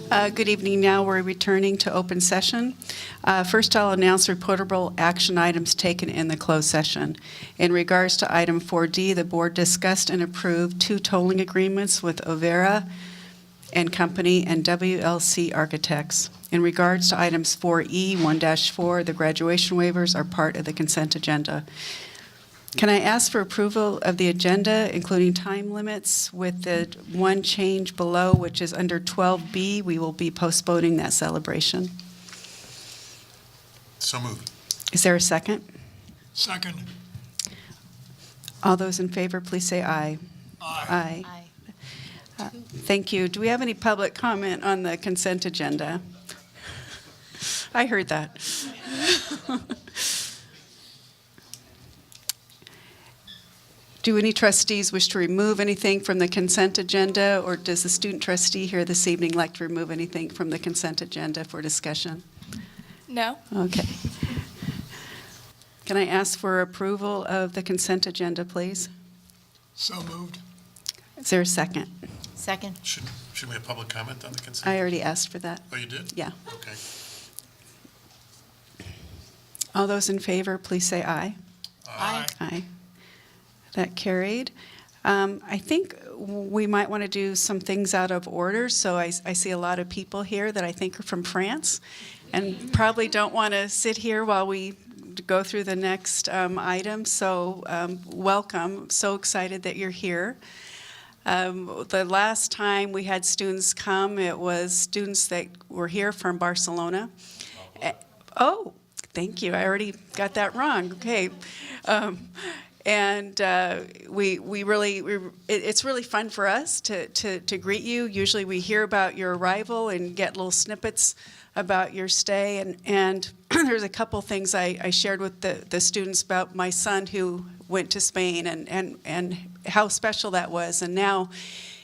Good evening. Now we're returning to open session. First, I'll announce reportable action items taken in the closed session. In regards to item 4D, the board discussed and approved 2 tolling agreements with Overa and Company and WLC Architects. In regards to items 4E, 1-4, the graduation waivers are part of the consent agenda. Can I ask for approval of the agenda, including time limits, with the one change below, which is under 12B? We will be postponing that celebration. So moved. Is there a second? Second. All those in favor, please say aye. Aye. Aye. Thank you. Do we have any public comment on the consent agenda? I heard that. Do any trustees wish to remove anything from the consent agenda, or does the student trustee here this evening like to remove anything from the consent agenda for discussion? No. Okay. Can I ask for approval of the consent agenda, please? So moved. Is there a second? Second. Should we have public comment on the consent? I already asked for that. Oh, you did? Yeah. Okay. All those in favor, please say aye. Aye. Aye. That carried. I think we might want to do some things out of order. So I see a lot of people here that I think are from France and probably don't want to sit here while we go through the next item. So welcome. So excited that you're here. The last time we had students come, it was students that were here from Barcelona. Oh, thank you. I already got that wrong. Okay. And it's really fun for us to greet you. Usually we hear about your arrival and get little snippets about your stay. And there's a couple things I shared with the students about my son who went to Spain and how special that was. And now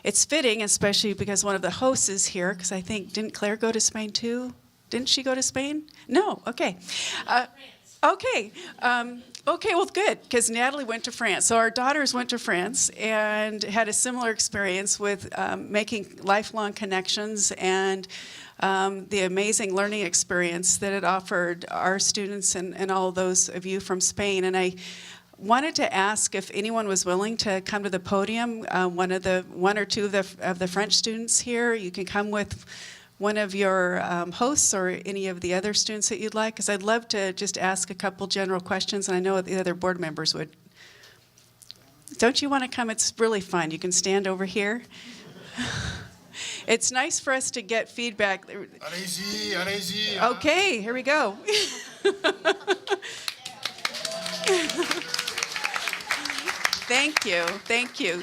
it's fitting, especially because one of the hosts is here, because I think, didn't Claire go to Spain too? Didn't she go to Spain? No, okay. Okay. Okay, well, good, because Natalie went to France. So our daughters went to France and had a similar experience with making lifelong connections and the amazing learning experience that it offered our students and all those of you from Spain. And I wanted to ask if anyone was willing to come to the podium. One or two of the French students here, you can come with one of your hosts or any of the other students that you'd like, because I'd love to just ask a couple general questions, and I know the other board members would. Don't you want to come? It's really fun. You can stand over here. It's nice for us to get feedback. Allez-y, allez-y. Okay, here we go. Thank you, thank you.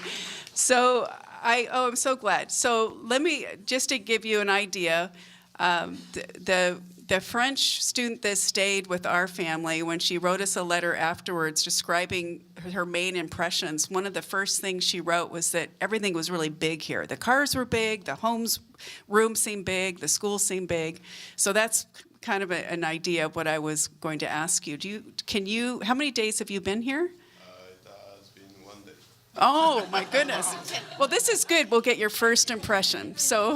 So I'm so glad. So let me, just to give you an idea, the French student that stayed with our family, when she wrote us a letter afterwards describing her main impressions, one of the first things she wrote was that everything was really big here. The cars were big, the room seemed big, the school seemed big. So that's kind of an idea of what I was going to ask you. How many days have you been here? Oh, my goodness. Well, this is good. We'll get your first impression. So,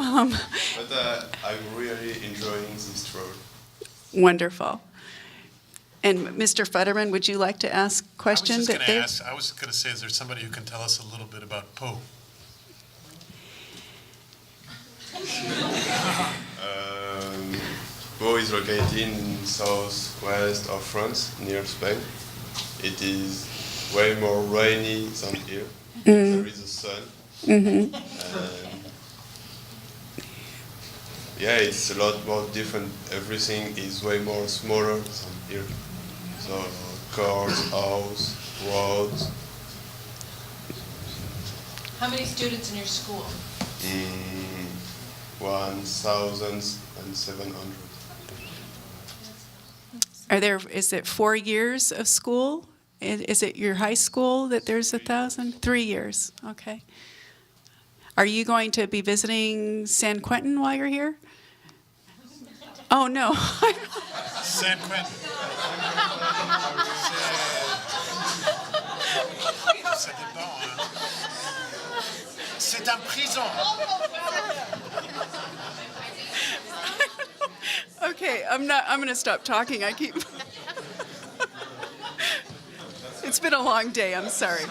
But I'm really enjoying this tour. Wonderful. And Mr. Futterman, would you like to ask questions? I was going to say, is there somebody who can tell us a little bit about Pau? Pau is located in southwest of France, near Spain. It is way more rainy than here. There is a sun. And yeah, it's a lot more different. Everything is way more smaller than here. So cars, house, roads. How many students in your school? 1,700. Is it 4 years of school? Is it your high school that there's 1,000? 3 years, okay. Are you going to be visiting San Quentin while you're here? Oh, no. San Quentin. Ça dépend, hein. C'est en prison. Okay, I'm going to stop talking. I keep. It's been a long day. I'm sorry.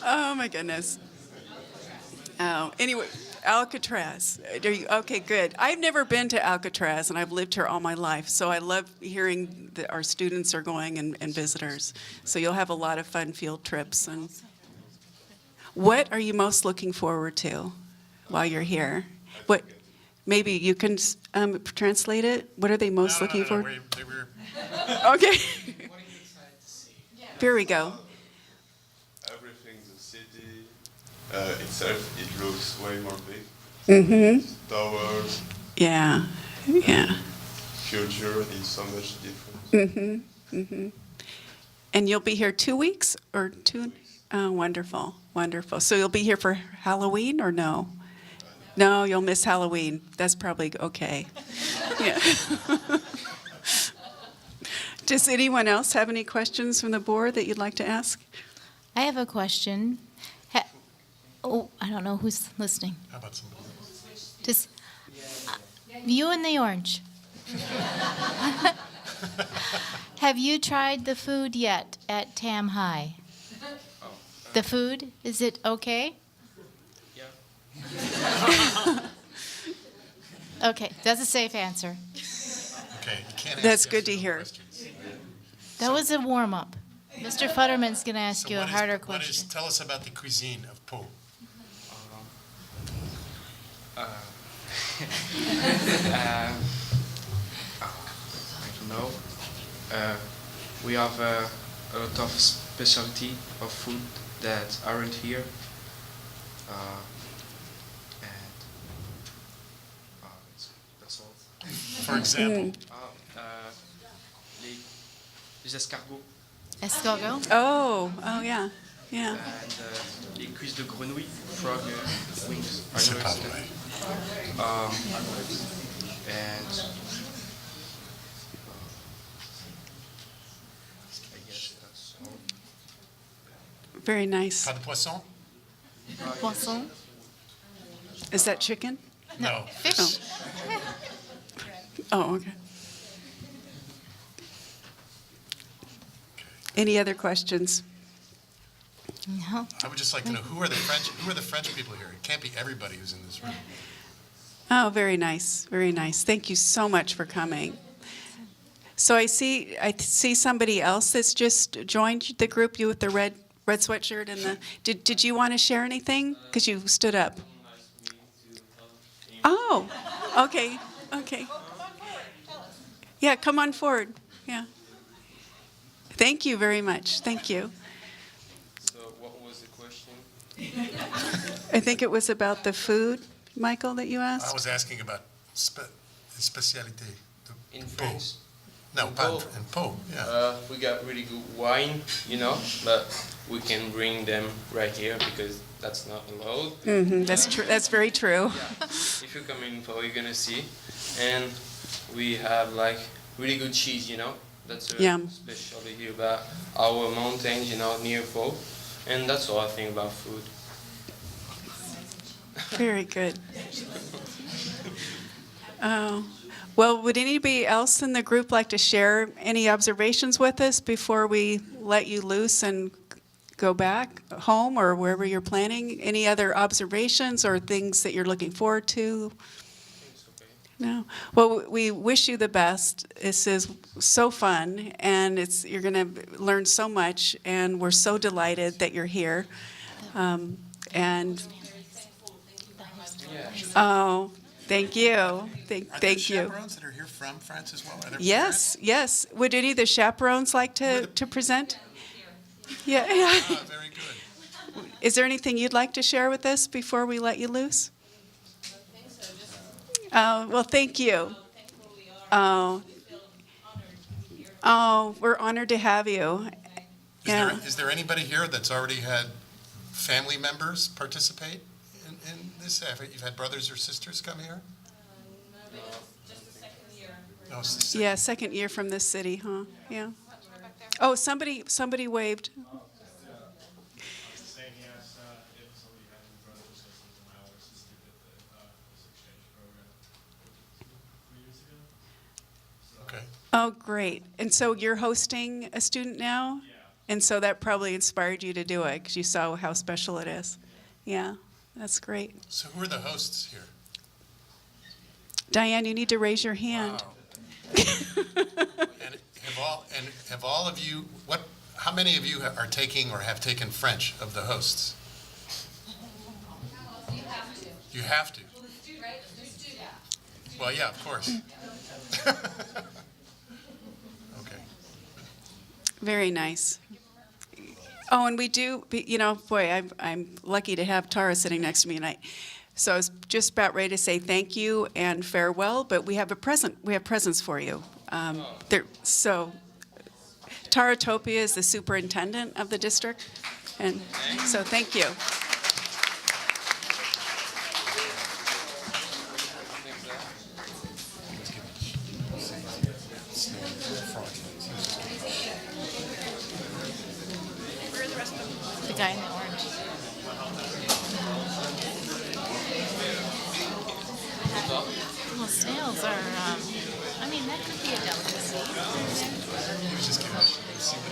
Oh my goodness. Oh, anyway, Alcatraz. Are you, okay, good. I've never been to Alcatraz, and I've lived here all my life, so I love hearing that our students are going and visitors. So you'll have a lot of fun field trips. And what are you most looking forward to while you're here? What? Maybe you can translate it. What are they most looking for? Okay. Here we go. Everything, the city itself, it looks way more big. Mm-hmm. Towers, Yeah. Yeah. future is so much different. Mm-hmm. Mm-hmm. And you'll be here 2 weeks or two? Oh, wonderful. Wonderful. So you'll be here for Halloween or no? No, you'll miss Halloween. That's probably okay. Yeah. Does anyone else have any questions from the board that you'd like to ask? I have a question. I don't know who's listening. How about somebody? Just you in the orange. Have you tried the food yet at Tam High? The food, is it okay? Okay, that's a safe answer. Okay, you can't That's ask good to yes or no hear. questions. That was a warm-up. Mr. Futterman's going to ask So you a what is- harder what is- question. Tell us about the cuisine of Po. I don't know. We have a lot of specialty of food that aren't here. And that's all. For example, Les escargots Escargot? Oh, yeah. Yeah. and les cuisses de grenouille, frog wings. I c'est know pas it's the- vrai. And I guess that's all. Very nice. Pas de poisson? Poisson? Is that chicken? No. Fish? Oh, okay. Any other questions? No. I would just like to know, who are the French people here? It can't be everybody who's in this room. Oh, very nice, very nice. Thank you so much for coming. So I see somebody else that's just joined the group. You with the red sweatshirt and the. Did you want to share anything? Because you stood up. Oh, okay, okay. Yeah, come on forward. Yeah. Thank you very much. Thank you. So what was the question? I think it was about the food, Michael, that you I asked. was asking about spécialité. In Po. France, No, In pas Po. in Po, yeah. we got really good wine, but we can bring them right here because that's not allowed. That's true. That's very true. If you come in Po, you're gonna see. And we have like really good cheese, That's a Yum. specialty here about our mountains, near Po. And that's all I think about food. Very good. Oh, well, would anybody else in the group like to share any observations with us before we let you loose and go back home or wherever you're planning? Any other observations or things that you're looking forward to? It's okay. No. Well, we wish you the best. This is so fun, and you're going to learn so much, and we're so delighted that you're here. And oh, thank you. Are there Thank you. chaperones that are here from France as well? Are there Yes, yes. Would any of the chaperones like to present? Yeah. parents? Ah, very good. Is there anything you'd like to share with us before we let you loose? Oh, well, thank you. Oh, we're honored to have you. Yeah. Is there anybody here that's already had family members participate in this? You've had brothers or sisters come here? No, it's the second. Yeah, second year from this city, huh? Yeah. Oh, somebody waved. Saying yes, if somebody had any brothers or sisters, and I was assisted at this exchange program. Oh, great. And so you're hosting a student now? Yeah. And so that probably inspired you to do it because you saw how special it is. Yeah, that's great. So who are the hosts here? Diane, you need to raise your hand. Wow. And have all of you, how many of you are taking or have taken French of the hosts? You have to. You have to. Right? Just do that. Well, yeah, of course. Okay. Very nice. Oh, and we do, boy, I'm lucky to have Tara sitting next to me tonight. So I was just about ready to say thank you and farewell, but we have a present. We have presents for you. So Tara Topia is the superintendent of the district, and so thank you. The guy in the orange. Well, snails are, I mean, that could be a delicacy. He was just kidding. Let's see what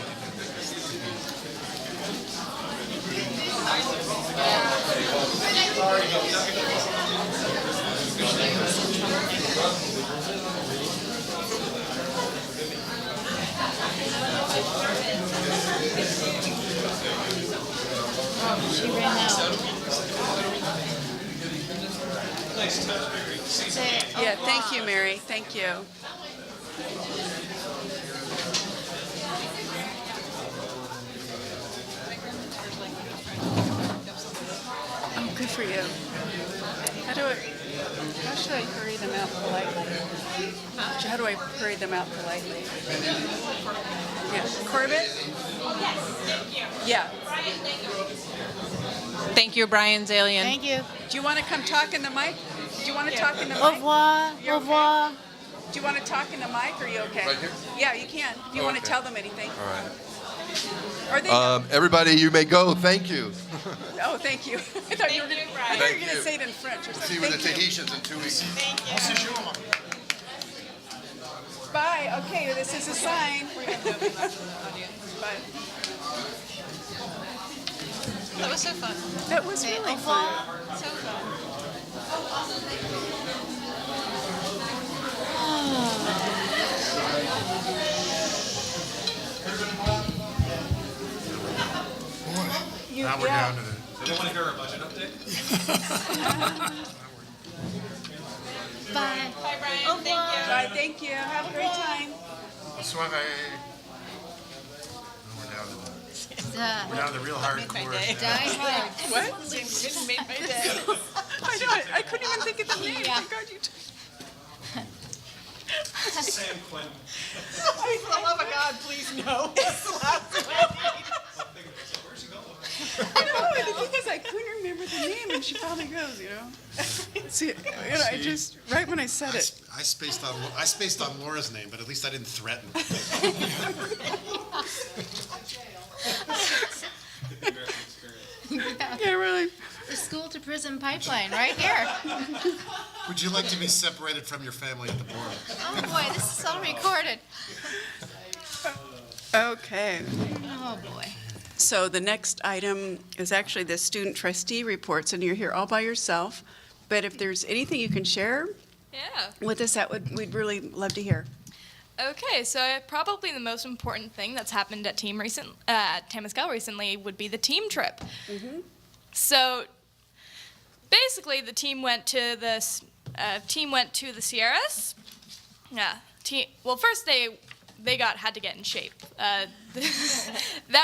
She ran out. Yeah, thank you, Mary. Thank you. Oh, good for you. How should I hurry them out politely? How do I hurry them out politely? Yeah, Corbett? Yes, thank you. Yeah. Thank you, Brian Zalian. Thank you. Do you want to come talk in the mic? Do you want to talk in the Au mic? revoir. You're Au revoir. Do you want to talk in the mic? Or are you okay? Right here? Yeah, you can. Do you want to Okay. tell them anything? All right. Or they know. Everybody, you may go. Thank you. Oh, thank you. I thought you were going Thank to you. say it in French or See something. you with the Thank you. Tahitians in 2 weeks. Bye. Okay, this is a sign. Bye. That was so fun. That was really fun. So fun. Now we're down to the. Bye. Bye, Brian. Au revoir. Bye. Thank you. Have a great time. Soiree. We're down to the real hardcore. Die hard. What? Made my day. I know. I couldn't even think of the name. Yeah. Thank God you. Sam Quinn. For the love of God, please no. Where's she going? I know. The thing is, I couldn't remember the name, and she probably goes, See, I just right when I said it. I spaced on Laura's name, but at least I didn't threaten. Yeah, really. The school to prison pipeline right here. Would you like to be separated from your family at the border? Oh boy, this is all recorded. Okay. Oh boy. So the next item is actually the student trustee reports, and you're here all by yourself. But if there's anything you can share Yeah. with us, we'd really love to hear. Okay, so probably the most important thing that's happened at Tamascal recently would be the team trip. So basically, the team went to the Sierras. Yeah. Well, first they had to get in shape. That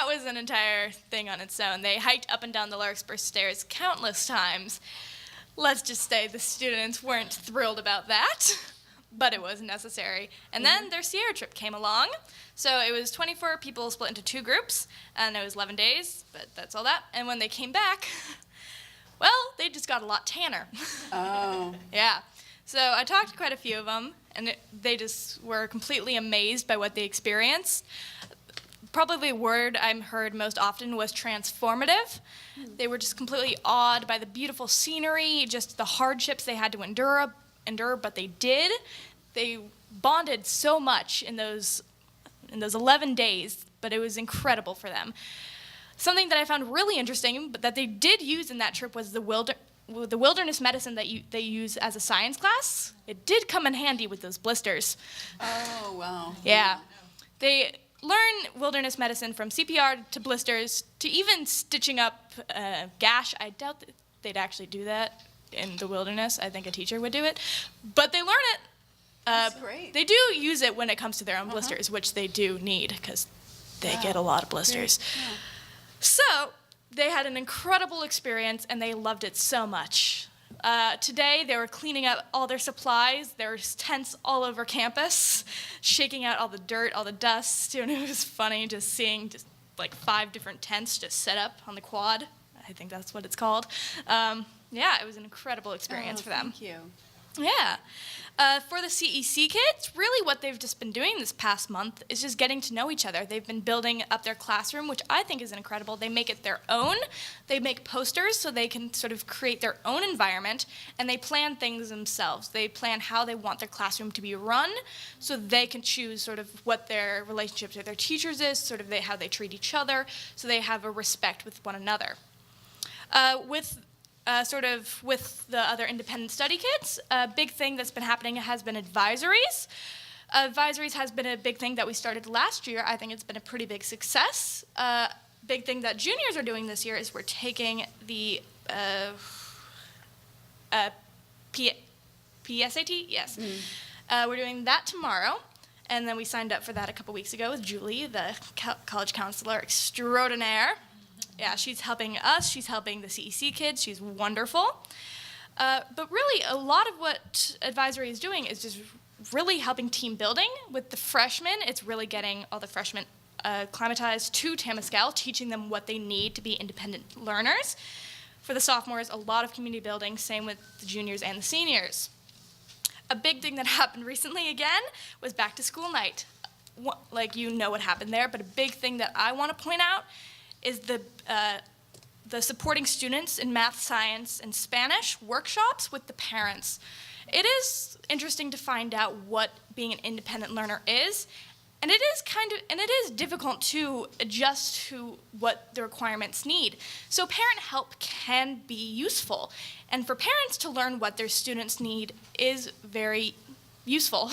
was an entire thing on its own. They hiked up and down the Larkspur Stairs countless times. Let's just say the students weren't thrilled about that, but it was necessary. And then their Sierra trip came along. So it was 24 people split into 2 groups, and it was 11 days, but that's all that. And when they came back, well, they just got a lot tanner. Oh. Yeah. So I talked to quite a few of them, and they just were completely amazed by what they experienced. Probably the word I heard most often was transformative. They were just completely awed by the beautiful scenery, just the hardships they had to endure, but they did. They bonded so much in those 11 days, but it was incredible for them. Something that I found really interesting, but that they did use in that trip, was the wilderness medicine that they use as a science class. It did come in handy with those blisters. Oh, wow. Yeah. They learn wilderness medicine from CPR to blisters to even stitching up a gash. I doubt that they'd actually do that in the wilderness. I think a teacher would do it. But they learn it. That's great. They do use it when it comes to their own blisters, which they do need because they get a lot of blisters. Yeah. So they had an incredible experience, and they loved it so much. Today, they were cleaning up all their supplies. There were tents all over campus, shaking out all the dirt, all the dust, and it was funny just seeing just like 5 different tents just set up on the quad. I think that's what it's called. Yeah, it was an incredible experience for them. Thank you. Yeah. For the CEC kids, really what they've just been doing this past month is just getting to know each other. They've been building up their classroom, which I think is incredible. They make it their own. They make posters so they can sort of create their own environment, and they plan things themselves. They plan how they want their classroom to be run so they can choose sort of what their relationship to their teachers is, sort of how they treat each other, so they have a respect with one another. With the other independent study kids, a big thing that's been happening has been advisories. Advisories has been a big thing that we started last year. I think it's been a pretty big success. Big thing that juniors are doing this year is we're taking the PSAT, yes. We're doing that tomorrow. And then we signed up for that a couple weeks ago with Julie, the college counselor extraordinaire. Yeah, she's helping us. She's helping the CEC kids. She's wonderful. But really, a lot of what advisory is doing is just really helping team building. With the freshmen, it's really getting all the freshmen acclimatized to Tamascal, teaching them what they need to be independent learners. For the sophomores, a lot of community building, same with the juniors and the seniors. A big thing that happened recently again was back to school night. Like, you know what happened there, but a big thing that I want to point out is the supporting students in math, science, and Spanish workshops with the parents. It is interesting to find out what being an independent learner is, and it is difficult to adjust to what the requirements need. So parent help can be useful, and for parents to learn what their students need is very useful.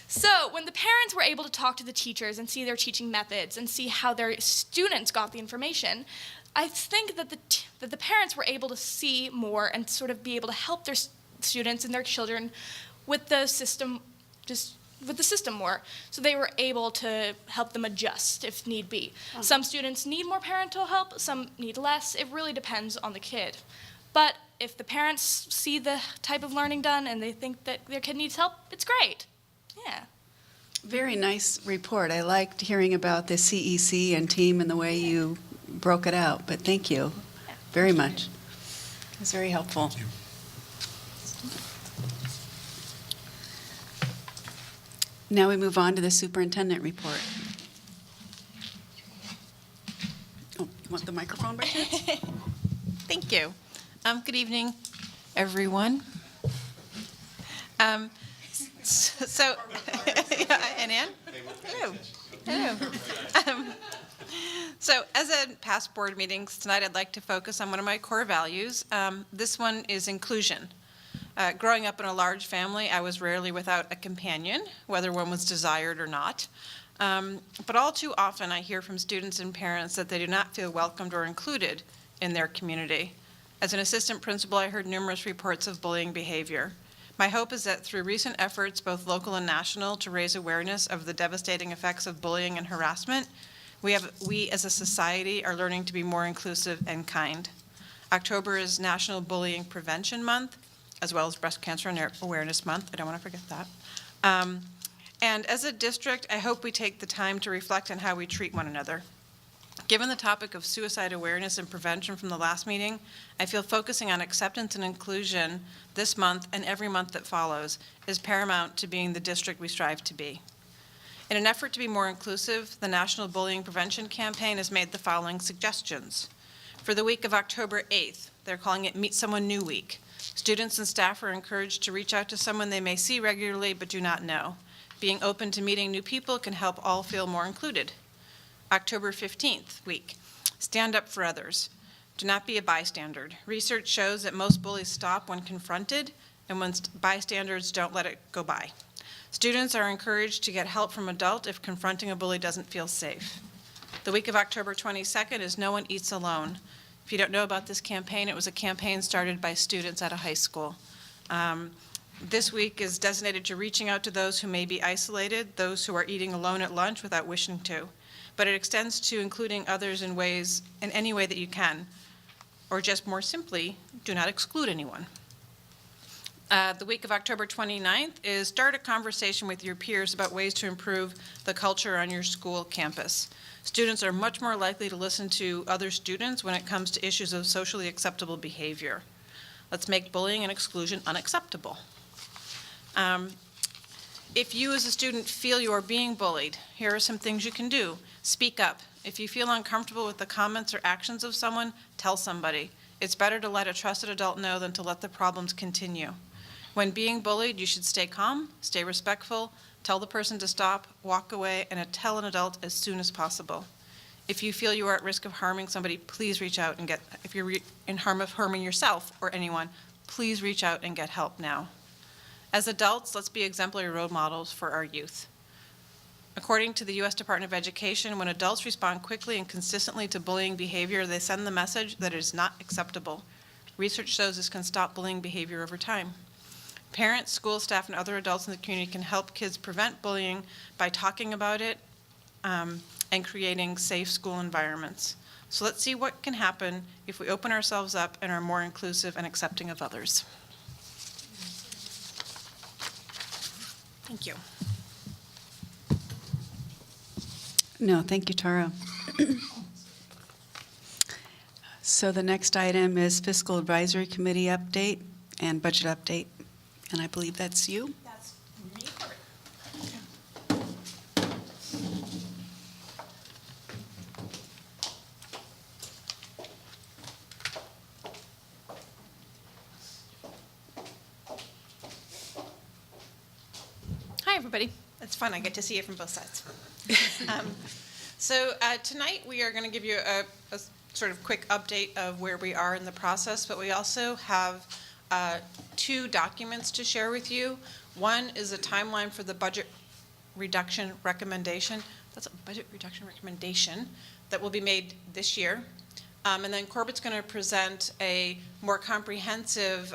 So when the parents were able to talk to the teachers and see their teaching methods and see how their students got the information, I think that the parents were able to see more and sort of be able to help their students and their children with the system, more. So they were able to help them adjust if need be. Some students need more parental help, some need less. It really depends on the kid. But if the parents see the type of learning done and they think that their kid needs help, it's great. Yeah. Very nice report. I liked hearing about the CEC and team and the way you broke it out, but thank you very much. It was very helpful. Thank you. Now we move on to the superintendent report. Oh, you want the microphone by chance? Thank you. Good evening, everyone. So, yeah, and Ann? Hello. Hello. So, as in past board meetings, tonight I'd like to focus on one of my core values. This one is inclusion. Growing up in a large family, I was rarely without a companion, whether one was desired or not. But all too often, I hear from students and parents that they do not feel welcomed or included in their community. As an assistant principal, I heard numerous reports of bullying behavior. My hope is that through recent efforts, both local and national, to raise awareness of the devastating effects of bullying and harassment, we as a society are learning to be more inclusive and kind. October is National Bullying Prevention Month, as well as Breast Cancer Awareness Month. I don't want to forget that. And as a district, I hope we take the time to reflect on how we treat one another. Given the topic of suicide awareness and prevention from the last meeting, I feel focusing on acceptance and inclusion this month and every month that follows is paramount to being the district we strive to be. In an effort to be more inclusive, the National Bullying Prevention Campaign has made the following suggestions. For the week of October 8th, they're calling it Meet Someone New Week. Students and staff are encouraged to reach out to someone they may see regularly but do not know. Being open to meeting new people can help all feel more included. October 15th week, stand up for others. Do not be a bystander. Research shows that most bullies stop when confronted, and when bystanders don't let it go by. Students are encouraged to get help from adults if confronting a bully doesn't feel safe. The week of October 22nd is No One Eats Alone. If you don't know about this campaign, it was a campaign started by students at a high school. This week is designated to reaching out to those who may be isolated, those who are eating alone at lunch without wishing to. But it extends to including others in any way that you can, or just more simply, do not exclude anyone. The week of October 29th is start a conversation with your peers about ways to improve the culture on your school campus. Students are much more likely to listen to other students when it comes to issues of socially acceptable behavior. Let's make bullying and exclusion unacceptable. If you as a student feel you are being bullied, here are some things you can do. Speak up. If you feel uncomfortable with the comments or actions of someone, tell somebody. It's better to let a trusted adult know than to let the problems continue. When being bullied, you should stay calm, stay respectful, tell the person to stop, walk away, and tell an adult as soon as possible. If you feel you are at risk of harming somebody, please reach out and if you're in harm of harming yourself or anyone, please reach out and get help now. As adults, let's be exemplary role models for our youth. According to the U.S. Department of Education, when adults respond quickly and consistently to bullying behavior, they send the message that it is not acceptable. Research shows this can stop bullying behavior over time. Parents, school staff, and other adults in the community can help kids prevent bullying by talking about it and creating safe school environments. So let's see what can happen if we open ourselves up and are more inclusive and accepting of others. Thank you. No, thank you, Tara. So the next item is Fiscal Advisory Committee update and budget update. And I believe that's you. That's me. Hi, everybody. It's fun. I get to see it from both sides. So tonight we are going to give you a sort of quick update of where we are in the process, but we also have two documents to share with you. One is a timeline for the budget reduction recommendation. That's a budget reduction recommendation that will be made this year. And then Corbett's going to present a more comprehensive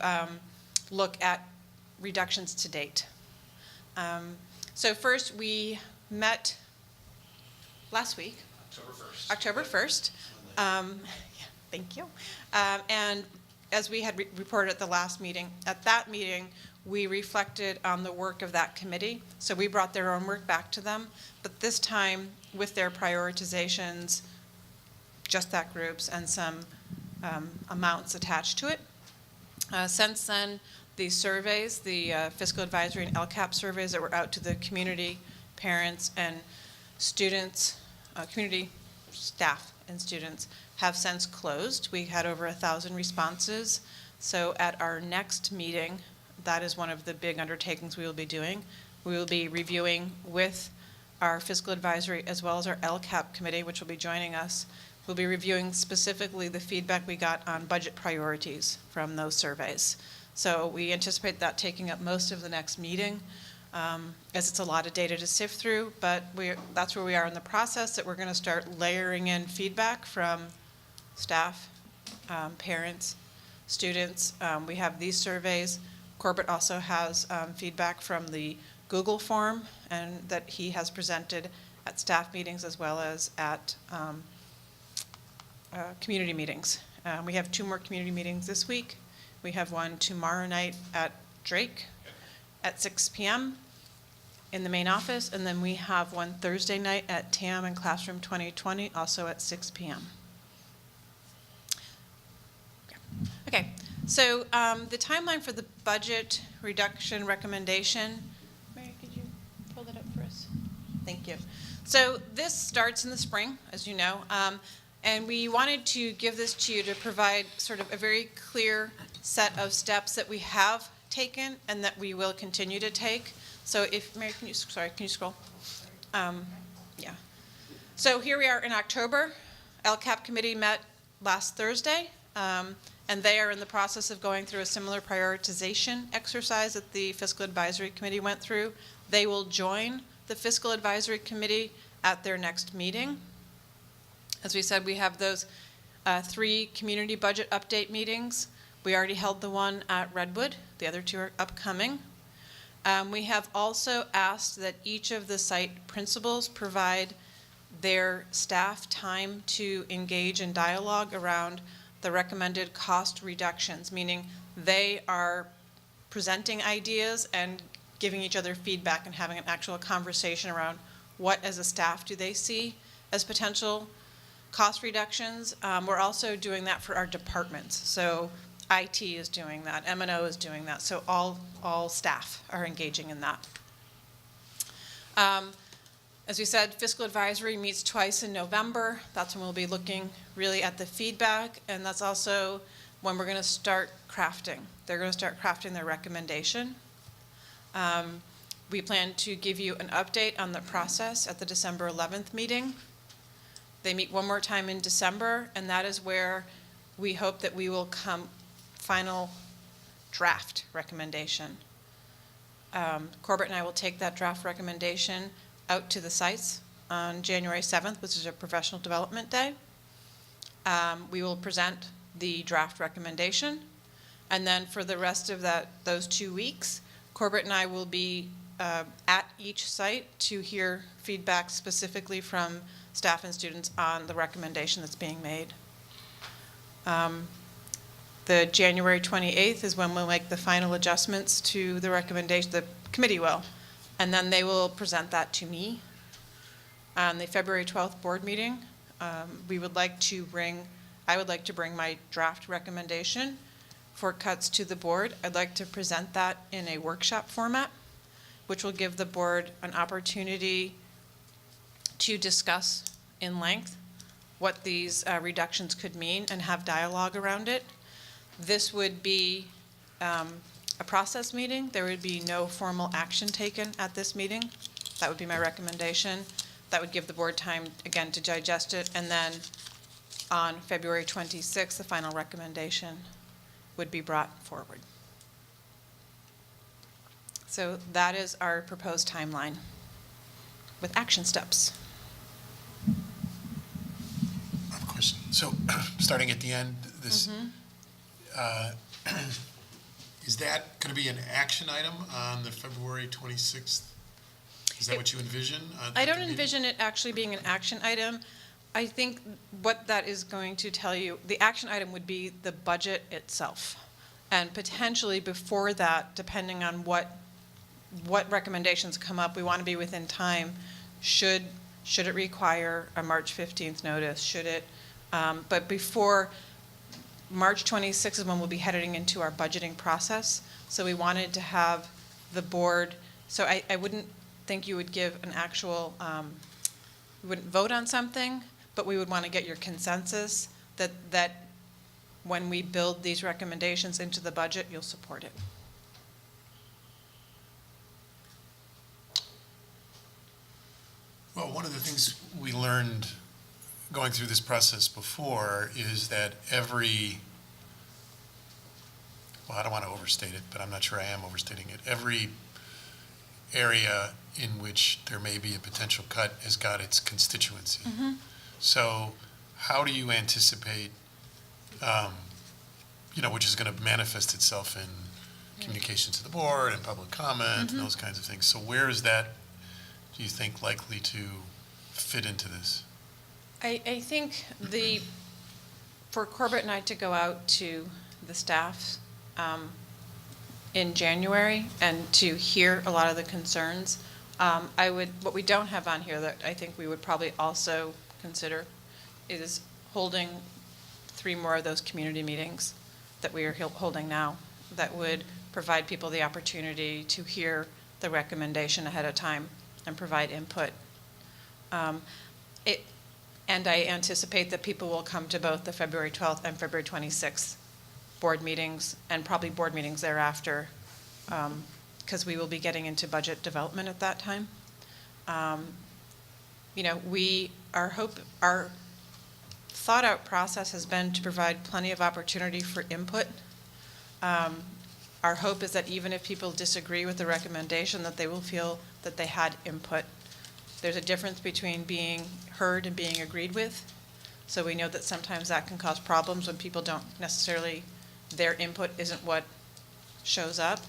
look at reductions to date. So first, we met last week. October 1st. Yeah, thank you. And as we had reported at the last meeting, at that meeting, we reflected on the work of that committee. So we brought their own work back to them, but this time with their prioritizations, just that group's, and some amounts attached to it. Since then, these surveys, the Fiscal Advisory and LCAP surveys that were out to the community, parents, and students, community staff and students, have since closed. We had over 1,000 responses. So at our next meeting, that is one of the big undertakings we will be doing. We will be reviewing with our Fiscal Advisory as well as our LCAP committee, which will be joining us. We'll be reviewing specifically the feedback we got on budget priorities from those surveys. So we anticipate that taking up most of the next meeting, as it's a lot of data to sift through, but that's where we are in the process, that we're going to start layering in feedback from staff, parents, students. We have these surveys. Corbett also has feedback from the Google form and that he has presented at staff meetings as well as at community meetings. We have 2 more community meetings this week. We have one tomorrow night at Drake at 6 p.m. in the main office, and then we have one Thursday night at TAM and Classroom 2020, also at 6 p.m. Okay, so the timeline for the budget reduction recommendation. Mary, could you pull that up for us? Thank you. So this starts in the spring, as you know, and we wanted to give this to you to provide sort of a very clear set of steps that we have taken and that we will continue to take. So if, Mary, can you scroll? Yeah. So here we are in October. LCAP committee met last Thursday, and they are in the process of going through a similar prioritization exercise that the Fiscal Advisory Committee went through. They will join the Fiscal Advisory Committee at their next meeting. As we said, we have those 3 community budget update meetings. We already held the one at Redwood. The other 2 are upcoming. We have also asked that each of the site principals provide their staff time to engage in dialogue around the recommended cost reductions, meaning they are presenting ideas and giving each other feedback and having an actual conversation around what, as a staff, do they see as potential cost reductions. We're also doing that for our departments. So IT is doing that, M&O is doing that. So all staff are engaging in that. As we said, Fiscal Advisory meets twice in November. That's when we'll be looking really at the feedback, and that's also when we're going to start crafting. They're going to start crafting their recommendation. We plan to give you an update on the process at the December 11th meeting. They meet one more time in December, and that is where we hope that we will come final draft recommendation. Corbett and I will take that draft recommendation out to the sites on January 7th, which is a professional development day. We will present the draft recommendation, and then for the rest of those 2 weeks, Corbett and I will be at each site to hear feedback specifically from staff and students on the recommendation that's being made. The January 28th is when we'll make the final adjustments to the recommendation, the committee will, and then they will present that to me. On the February 12th board meeting, I would like to bring my draft recommendation for cuts to the board. I'd like to present that in a workshop format, which will give the board an opportunity to discuss in length what these reductions could mean and have dialogue around it. This would be a process meeting. There would be no formal action taken at this meeting. That would be my recommendation. That would give the board time, again, to digest it. And then on February 26th, the final recommendation would be brought forward. So that is our proposed timeline with action steps. I have a question. So, starting at the end, this, is that going to be an action item on the February 26th? Is that what you envision? I don't envision it actually being an action item. I think what that is going to tell you, the action item would be the budget itself. And potentially before that, depending on what recommendations come up, we want to be within time. Should it require a March 15th notice? Should it? But before March 26th is when we'll be heading into our budgeting process. So we wanted to have the board, so I wouldn't think you would give an actual, we wouldn't vote on something, but we would want to get your consensus that when we build these recommendations into the budget, you'll support it. Well, one of the things we learned going through this process before is that well, I don't want to overstate it, but I'm not sure I am overstating it. Every area in which there may be a potential cut has got its constituency. Mm-hmm. So how do you anticipate, which is going to manifest itself in communication to the board and public comment and those kinds of things. So where is that, do you think, likely to fit into this? I think for Corbett and I to go out to the staff in January and to hear a lot of the concerns, what we don't have on here that I think we would probably also consider is holding 3 more of those community meetings that we are holding now that would provide people the opportunity to hear the recommendation ahead of time and provide input. And I anticipate that people will come to both the February 12th and February 26th board meetings and probably board meetings thereafter, because we will be getting into budget development at that time. You know, our thought out process has been to provide plenty of opportunity for input. Our hope is that even if people disagree with the recommendation, that they will feel that they had input. There's a difference between being heard and being agreed with. So we know that sometimes that can cause problems when people don't necessarily, their input isn't what shows up.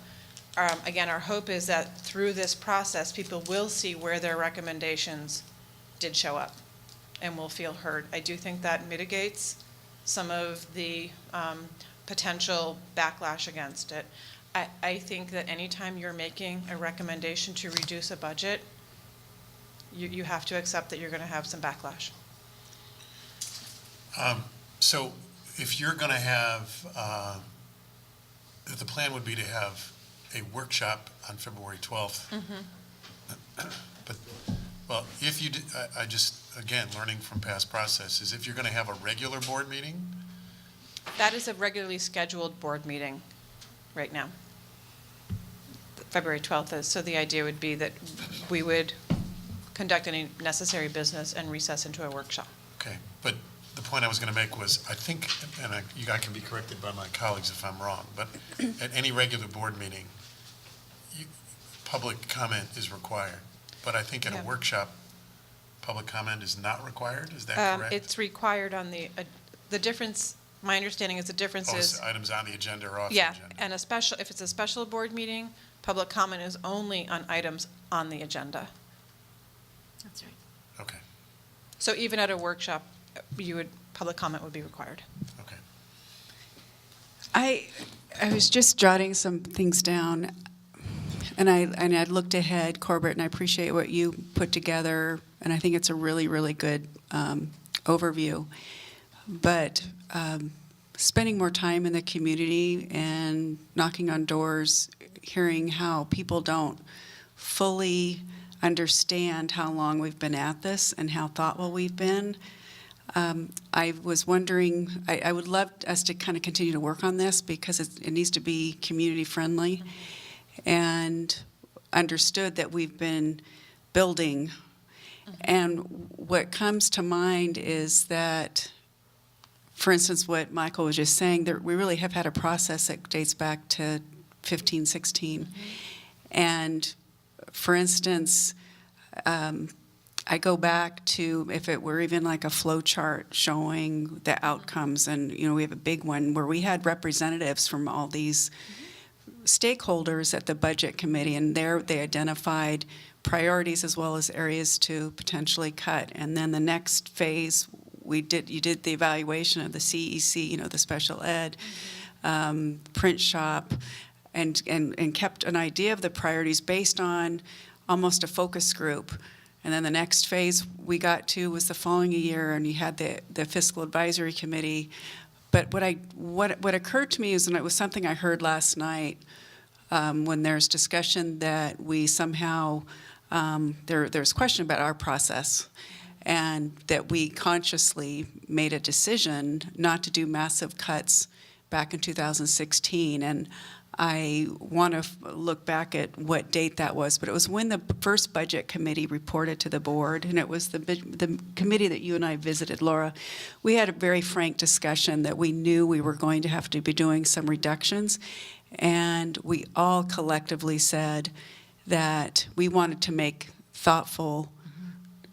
Again, our hope is that through this process, people will see where their recommendations did show up and will feel heard. I do think that mitigates some of the potential backlash against it. I think that anytime you're making a recommendation to reduce a budget, you have to accept that you're going to have some backlash. So if you're going to have, the plan would be to have a workshop on February 12th. But, well, if you, I just, again, learning from past processes, if you're going to have a regular board meeting, That is a regularly scheduled board meeting right now. February 12th is, so the idea would be that we would conduct any necessary business and recess into a workshop. okay, but the point I was going to make was, I think, and you guys can be corrected by my colleagues if I'm wrong, but at any regular board meeting, public comment is required. But I think at Yeah. a workshop, public comment is not required, is that correct? It's required on the difference, my understanding is the difference Oh, is. so items on the agenda or off the Yeah, agenda? and if it's a special board meeting, public comment is only on items on the agenda. That's right. Okay, So even at a workshop, public comment would be required. okay. I was just jotting some things down, and I looked ahead, Corbett, and I appreciate what you put together, and I think it's a really, really good overview. But spending more time in the community and knocking on doors, hearing how people don't fully understand how long we've been at this and how thoughtful we've been. I was wondering, I would love us to kind of continue to work on this because it needs to be community friendly and understood that we've been building. And what comes to mind is that, for instance, what Michael was just saying, that we really have had a process that dates back to 15, 16. And for instance, I go back to if it were even like a flow chart showing the outcomes, and we have a big one where we had representatives from all these stakeholders at the budget committee, and there they identified priorities as well as areas to potentially cut. And then the next phase, you did the evaluation of the CEC, the special ed, print shop, and kept an idea of the priorities based on almost a focus group. And then the next phase we got to was the following year, and you had the Fiscal Advisory Committee. But what occurred to me is, and it was something I heard last night, when there's discussion that we somehow, there's question about our process, and that we consciously made a decision not to do massive cuts back in 2016. And I want to look back at what date that was, but it was when the first budget committee reported to the board, and it was the committee that you and I visited, Laura. We had a very frank discussion that we knew we were going to have to be doing some reductions, and we all collectively said that we wanted to make thoughtful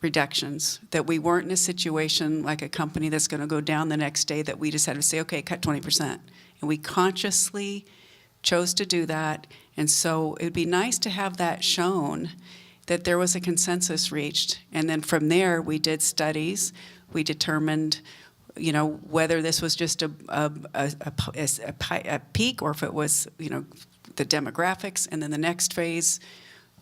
reductions, that we weren't in a situation like a company that's going to go down the next day that we just had to say, okay, cut 20%. And we consciously chose to do that. And so it would be nice to have that shown, that there was a consensus reached. And then from there, we did studies. We determined, whether this was just a peak or if it was, the demographics. And then the next phase,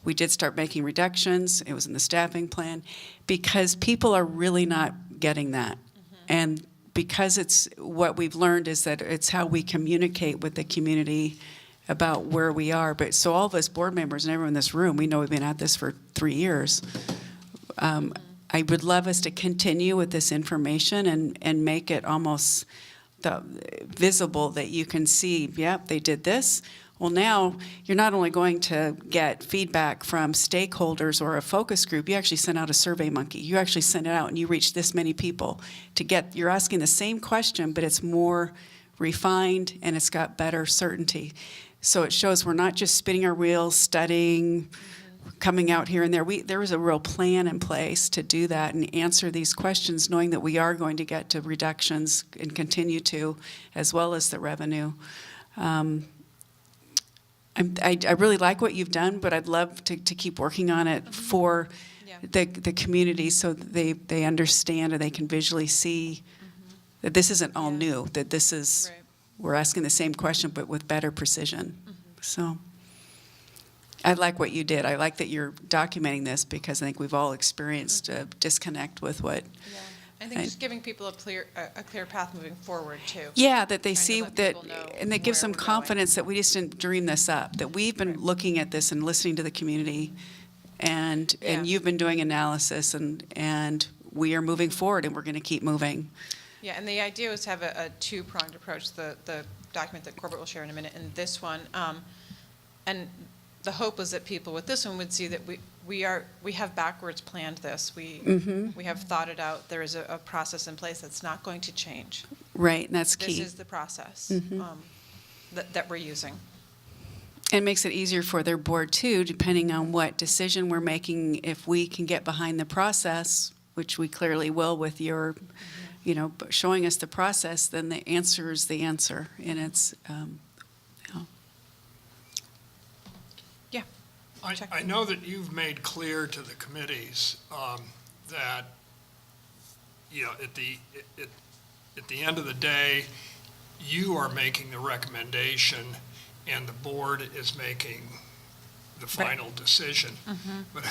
we did start making reductions. It was in the staffing plan because people are really not getting that. And because it's what we've learned is that it's how we communicate with the community about where we are. But so all of us board members and everyone in this room, we know we've been at this for 3 years. I would love us to continue with this information and make it almost visible that you can see, yep, they did this. Well, now you're not only going to get feedback from stakeholders or a focus group, you actually sent out a survey monkey. You actually sent it out and you reached this many people you're asking the same question, but it's more refined and it's got better certainty. So it shows we're not just spinning our wheels, studying, coming out here and there. There was a real plan in place to do that and answer these questions, knowing that we are going to get to reductions and continue to, as well as the revenue. I really like what you've done, but I'd love to keep working on it for the community so that they understand and they can visually see that this isn't all new, that this is, we're asking the same question but with better precision. So I like what you did. I like that you're documenting this because I think we've all experienced a disconnect with what. I think just giving people a clear path moving forward too. Yeah, that they Trying to see let that, people know and that gives where them we're going. confidence that we just didn't dream this up, that we've been looking at this and listening to the community, and you've been doing analysis, and we are moving forward, and we're going to keep moving. Yeah, and the idea was to have a two-pronged approach, the document that Corbett will share in a minute, and this one. And the hope was that people with this one would see that we have backwards planned this. We have thought it out. There is a process in place that's not going to change. Right, and that's key. This is the process that we're using. And it makes it easier for their board too, depending on what decision we're making. If we can get behind the process, which we clearly will with your, showing us the process, then the answer is the answer, and it's. I know that you've made clear to the committees that, at the end of the day, you are making the recommendation and the board is making the final decision. But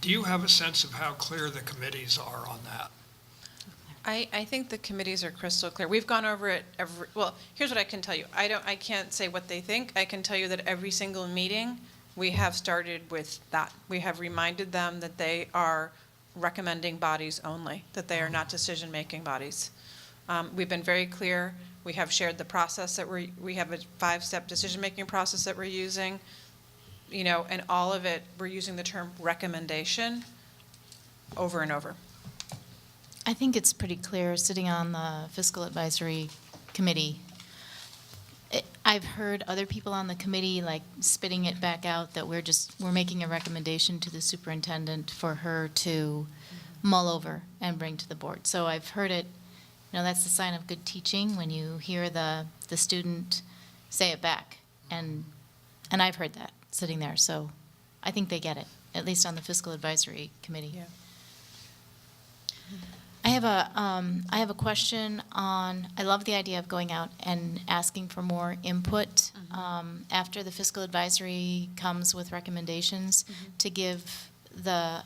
do you have a sense of how clear the committees are on that? I think the committees are crystal clear. We've gone over it well, here's what I can tell you. I can't say what they think. I can tell you that every single meeting we have started with that. We have reminded them that they are recommending bodies only, that they are not decision-making bodies. We've been very clear. We have shared the process that we have a 5-step decision-making process that we're using, and all of it, we're using the term recommendation over and over. I think it's pretty clear sitting on the Fiscal Advisory Committee. I've heard other people on the committee like spitting it back out that we're making a recommendation to the superintendent for her to mull over and bring to the board. So I've heard it, that's the sign of good teaching when you hear the student say it back. And I've heard that sitting there. So I think they get it, at least on the Fiscal Advisory Committee. Yeah. I have a question on, I love the idea of going out and asking for more input after the Fiscal Advisory comes with recommendations to give the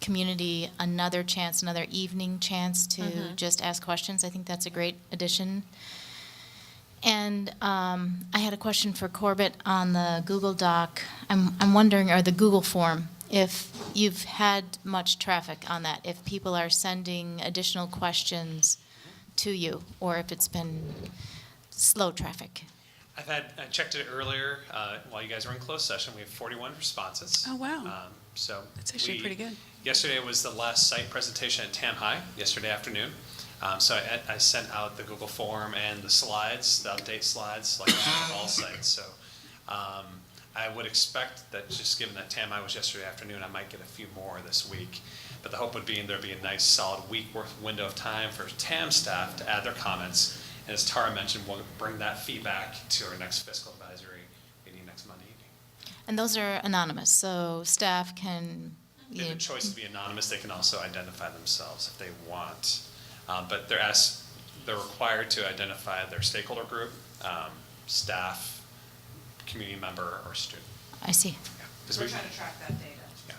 community another evening chance to just ask questions. I think that's a great addition. And I had a question for Corbett on the Google Doc. I'm wondering, or the Google form, if you've had much traffic on that, if people are sending additional questions to you, or if it's been slow traffic. I checked it earlier while you guys were in closed session. We have 41 responses. Oh, wow. So That's actually pretty good. Yesterday was the last site presentation at Tam High, yesterday afternoon. So I sent out the Google form and the slides, the update slides, like on all sites. So I would expect that just given that Tam High was yesterday afternoon, I might get a few more this week. But the hope would be there'd be a nice solid week worth window of time for TAM staff to add their comments. And as Tara mentioned, we'll bring that feedback to our next Fiscal Advisory meeting next Monday evening. And those are anonymous, so staff can. They have a choice to be anonymous. They can also identify themselves if they want. But they're required to identify their stakeholder group, staff, community member, or student. I see. Yeah. We're trying to track that data. Yeah.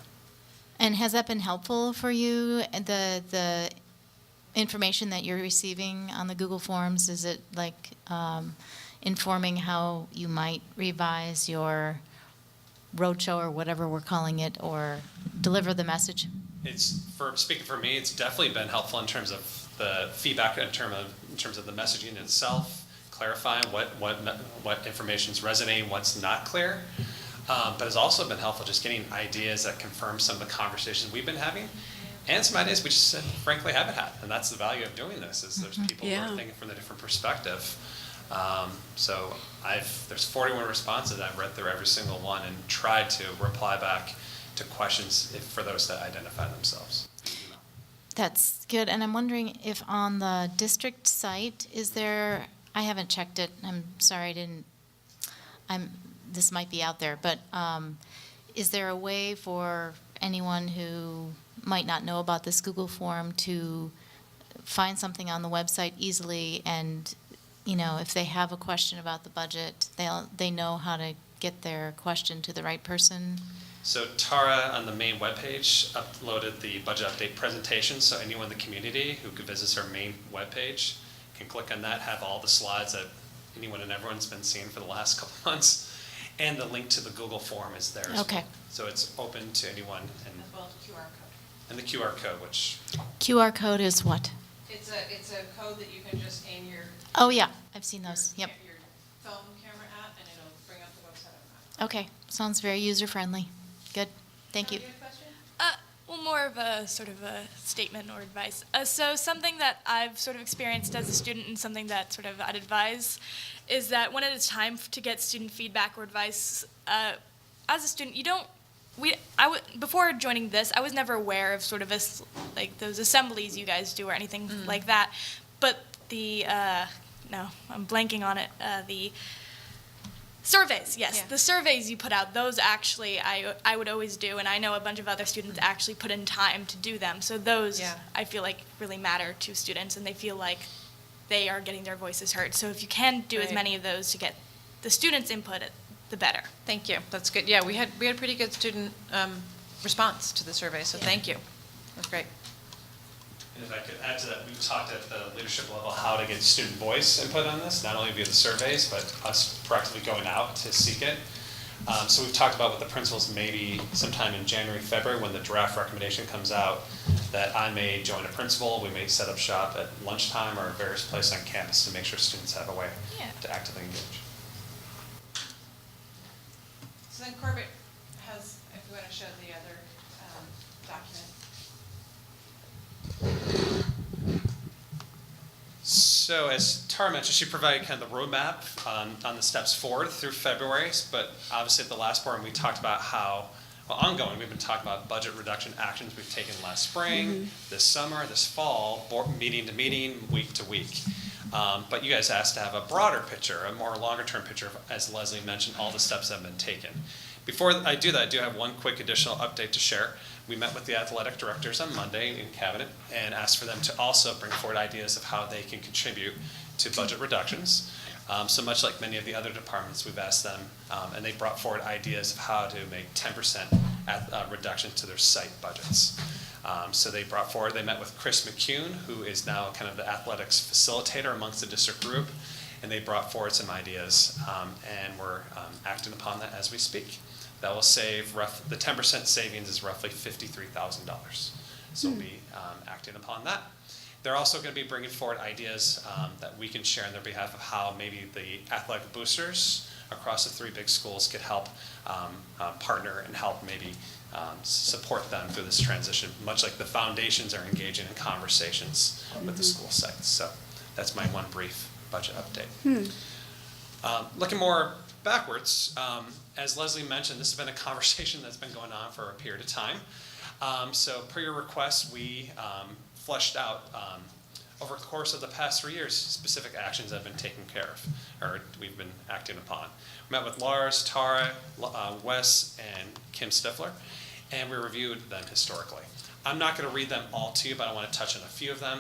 And has that been helpful for you, the information that you're receiving on the Google Forms? Is it like informing how you might revise your roadshow or whatever we're calling it, or deliver the message? Speaking for me, it's definitely been helpful in terms of the feedback in terms of the messaging itself, clarifying what information is resonating, what's not clear. But it's also been helpful just getting ideas that confirm some of the conversations we've been having, and some ideas we just frankly haven't had. And that's the value of doing this, is there's people who are thinking from a different perspective. So there's 41 responses. I've read through every single one and tried to reply back to questions for those that identify themselves. That's good. And I'm wondering if on the district site, I haven't checked it. I'm sorry, this might be out there, but is there a way for anyone who might not know about this Google form to find something on the website easily, and if they have a question about the budget, they know how to get their question to the right person? So Tara on the main webpage uploaded the budget update presentation, so anyone in the community who visits our main webpage can click on that, have all the slides that anyone and everyone's been seeing for the last couple months, and the link to the Google form is there as Okay. well. So it's open to anyone. As well as QR code. And the QR code, which... QR code is what? It's a code that you can just aim your Oh, yeah, I've seen those. Yep. your phone camera at, and it'll bring up the website automatically. Okay, sounds very user-friendly. Good, thank you. Do you have a question? Well, more of a sort of a statement or advice. So something that I've sort of experienced as a student, and something that sort of I'd advise, is that when it is time to get student feedback or advice, as a student, before joining this, I was never aware of sort of like those assemblies you guys do or anything like that. But no, I'm blanking on it. The surveys, yes. Yeah. The surveys you put out, those actually I would always do, and I know a bunch of other students actually put in time to do them. So those, I feel like, really matter to students, and they feel like they are getting their voices heard. So if you can do as many of those to get the students' input, the better. Thank you. That's good. Yeah, we had pretty good student response to the survey, so thank you. That's great. And if I could add to that, we've talked at the leadership level how to get student voice input on this, not only via the surveys, but us proactively going out to seek it. So we've talked about with the principals maybe sometime in January, February, when the draft recommendation comes out, that I may join a principal, we may set up shop at lunchtime or various places on campus to make sure students have a way to actively engage. So then Corbett has, if you want to show the other document. So as Tara mentioned, she provided kind of the roadmap on the steps forward through February, but obviously at the last board, we talked about how, ongoing, we've been talking about budget reduction actions we've taken last spring, this summer, this fall, meeting to meeting, week to week. But you guys asked to have a broader picture, a more longer-term picture, as Leslie mentioned, all the steps that have been taken. Before I do that, I do have one quick additional update to share. We met with the athletic directors on Monday in Cabinet and asked for them to also bring forward ideas of how they can contribute to budget reductions. So much like many of the other departments, we've asked them, and they brought forward ideas of how to make 10% reduction to their site budgets. So they met with Chris McCune, who is now kind of the athletics facilitator amongst the district group, and they brought forward some ideas, and we're acting upon that as we speak. That will save, the 10% savings is roughly $53,000. So we'll be acting upon that. They're also going to be bringing forward ideas that we can share on their behalf of how maybe the athletic boosters across the three big schools could help partner and help maybe support them through this transition, much like the foundations are engaging in conversations with the school sites. So that's my one brief budget update. Looking more backwards, as Leslie mentioned, this has been a conversation that's been going on for a period of time. So per your request, we fleshed out over the course of the past 3 years specific actions that have been taken care of, or we've been acting upon. We met with Lars, Tara, Wes, and Kim Stifler, and we reviewed them historically. I'm not going to read them all to you, but I want to touch on a few of them.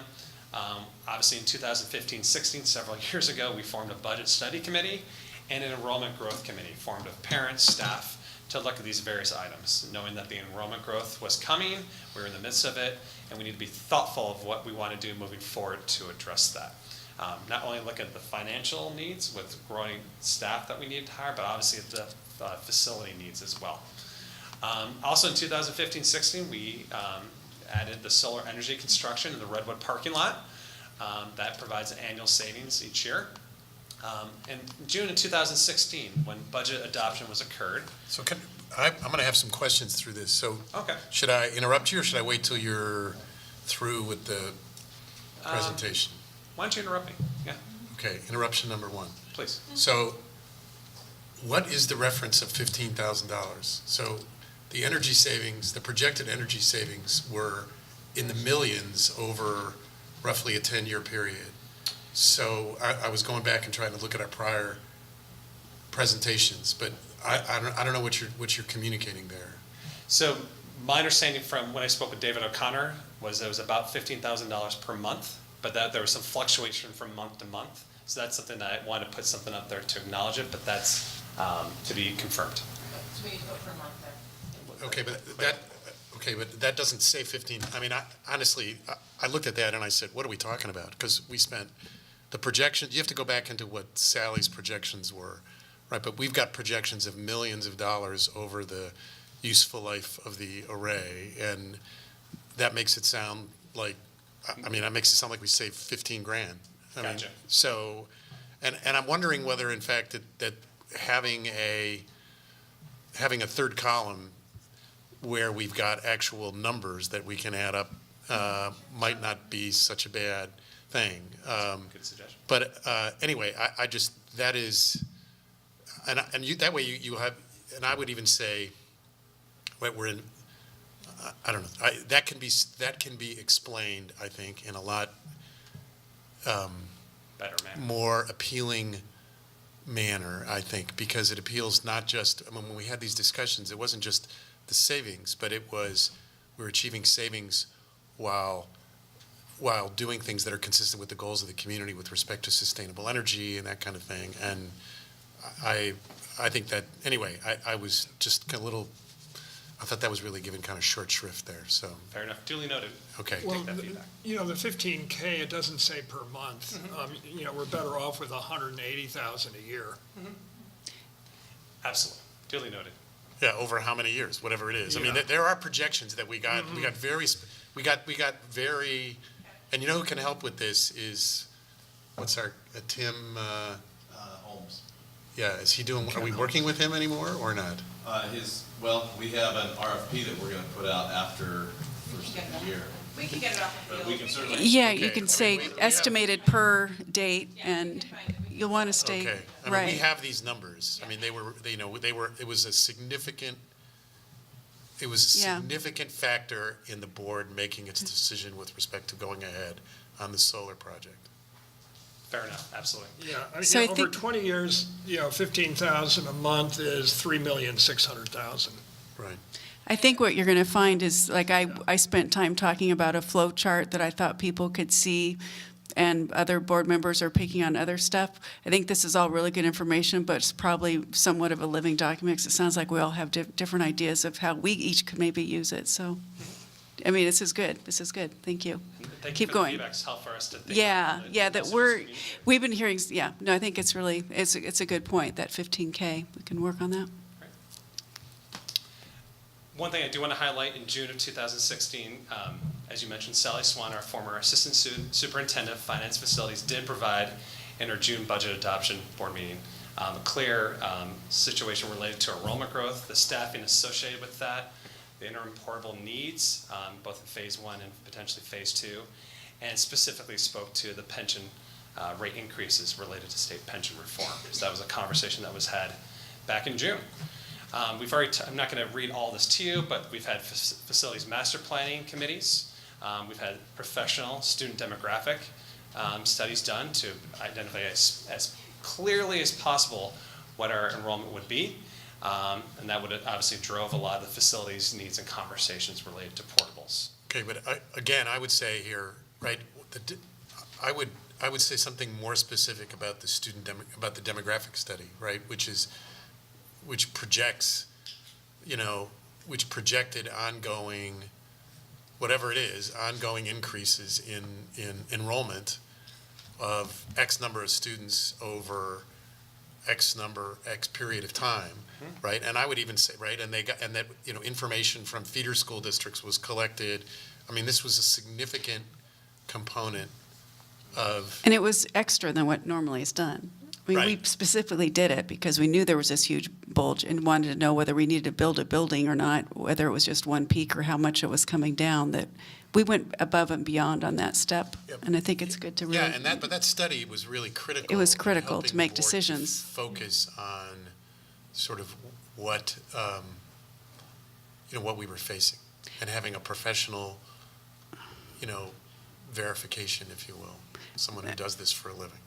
Obviously in 2015-16, several years ago, we formed a budget study committee and an enrollment growth committee formed of parents, staff, to look at these various items, knowing that the enrollment growth was coming, we were in the midst of it, and we need to be thoughtful of what we want to do moving forward to address that. Not only look at the financial needs with growing staff that we need to hire, but obviously the facility needs as well. Also in 2015-16, we added the solar energy construction in the Redwood parking lot. That provides annual savings each year. In June of 2016, when budget adoption was occurred. So I'm going to have some questions through this. So Okay. should I interrupt you, or should I wait till you're through with the presentation? Why don't you interrupt me? Yeah, Okay, interruption number one. please. So what is the reference of $15,000? So the energy savings, the projected energy savings were in the millions over roughly a 10-year period. So I was going back and trying to look at our prior presentations, but I don't know what you're communicating there. So my understanding from when I spoke with David O'Connor was it was about $15,000 per month, but that there was some fluctuation from month to month. So that's something that I wanted to put something up there to acknowledge it, but that's to be confirmed. Okay, but that doesn't say 15. I mean, honestly, I looked at that and I said, what are we talking about? Because we spent the projection, you have to go back into what Sally's projections were, right? But we've got projections of millions of dollars over the useful life of the array, and that makes it sound like, that makes it sound like we saved 15 grand. I mean, Gotcha. so, and I'm wondering whether, in fact, that having a third column where we've got actual numbers that we can add up might not be such a bad thing. Good suggestion. But anyway, I just, that is, and you, that way you have, and I would even say, right, we're in, I don't know, that can be explained, I think, in a lot Better manner. more appealing manner, I think, because it appeals not just, when we had these discussions, it wasn't just the savings, but it was, we're achieving savings while doing things that are consistent with the goals of the community with respect to sustainable energy and that kind of thing. And I think that, anyway, I was just a little, I thought that was really given kind of short shrift there, so, Fair enough. Duly noted. okay. Well, that feedback. the 15K, it doesn't say per month. We're better off with 180,000 a year. Absolutely. Duly noted. Yeah, over how many years, whatever it is. I mean, Yeah. there are projections that we got very, and you know who can help with this is, what's our, Tim, Holmes. yeah, is he doing, are we working with him anymore or not? We have an RFP that we're gonna put out after first of the year. We can get it off the But field. we can certainly. Yeah, you Okay. can say estimated per date, and you'll want to stay, Okay, I mean, we right. have these numbers. I mean, it was a significant Yeah. factor in the board making its decision with respect to going ahead on the solar project. Fair enough. Absolutely. Yeah, So I over think- 20 years, 15,000 a month is 3,600,000. Right. I think what you're going to find is, like, I spent time talking about a flow chart that I thought people could see, and other board members are picking on other stuff. I think this is all really good information, but it's probably somewhat of a living document, 'cause it sounds like we all have different ideas of how we each could maybe use it, so. I mean, this is good, thank you. Thank Keep you for going. the feedback. It's helpful for us to think Yeah, about the yeah, that messages we've been hearing, no, I think it's really, it's a good point, that 15K, we can work on that. One thing I do want to highlight, in June of 2016, as you mentioned, Sally Swan, our former Assistant Superintendent of Finance Facilities, did provide in our June budget adoption board meeting a clear situation related to enrollment growth, the staffing associated with that, the interim portable needs, both in phase 1 and potentially phase 2, and specifically spoke to the pension rate increases related to state pension reform. So that was a conversation that was had back in June. We've already, I'm not going to read all this to you, but we've had facilities master planning committees. We've had professional student demographic studies done to identify as clearly as possible what our enrollment would be. And that would obviously drove a lot of the facilities needs and conversations related to portables. Okay, but again, I would say here, right, I would say something more specific about the about the demographic study, right, which projects, which projected ongoing, whatever it is, ongoing increases in enrollment of X number of students over X period of time, right? And I would even say, right, and that information from feeder school districts was collected. I mean, this was a significant component of, And it was extra than what normally is done. I mean, we Right. specifically did it because we knew there was this huge bulge and wanted to know whether we needed to build a building or not, whether it was just one peak or how much it was coming down, that we went above and beyond on that step. Yep. And I think it's good to really. yeah, and but that study was really critical. It was in critical to helping make the board decisions. Focus on sort of what, what we were facing, and having a professional, verification, if you will, someone who does this for a living.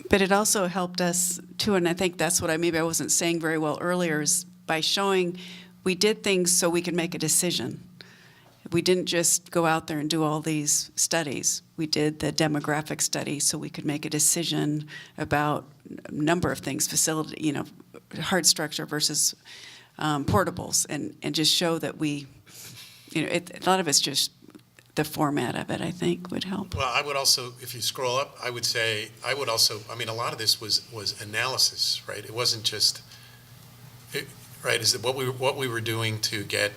But it also helped us too, and I think that's what maybe I wasn't saying very well earlier, is by showing we did things so we could make a decision. We didn't just go out there and do all these studies. We did the demographic study so we could make a decision about a number of things, facility, hard structure versus portables, and just show that we, a lot of it's just the format of it, I think, would help. Well, I would also, if you scroll up, I would say, a lot of this was analysis, right? It wasn't just, right, is that what we were doing to get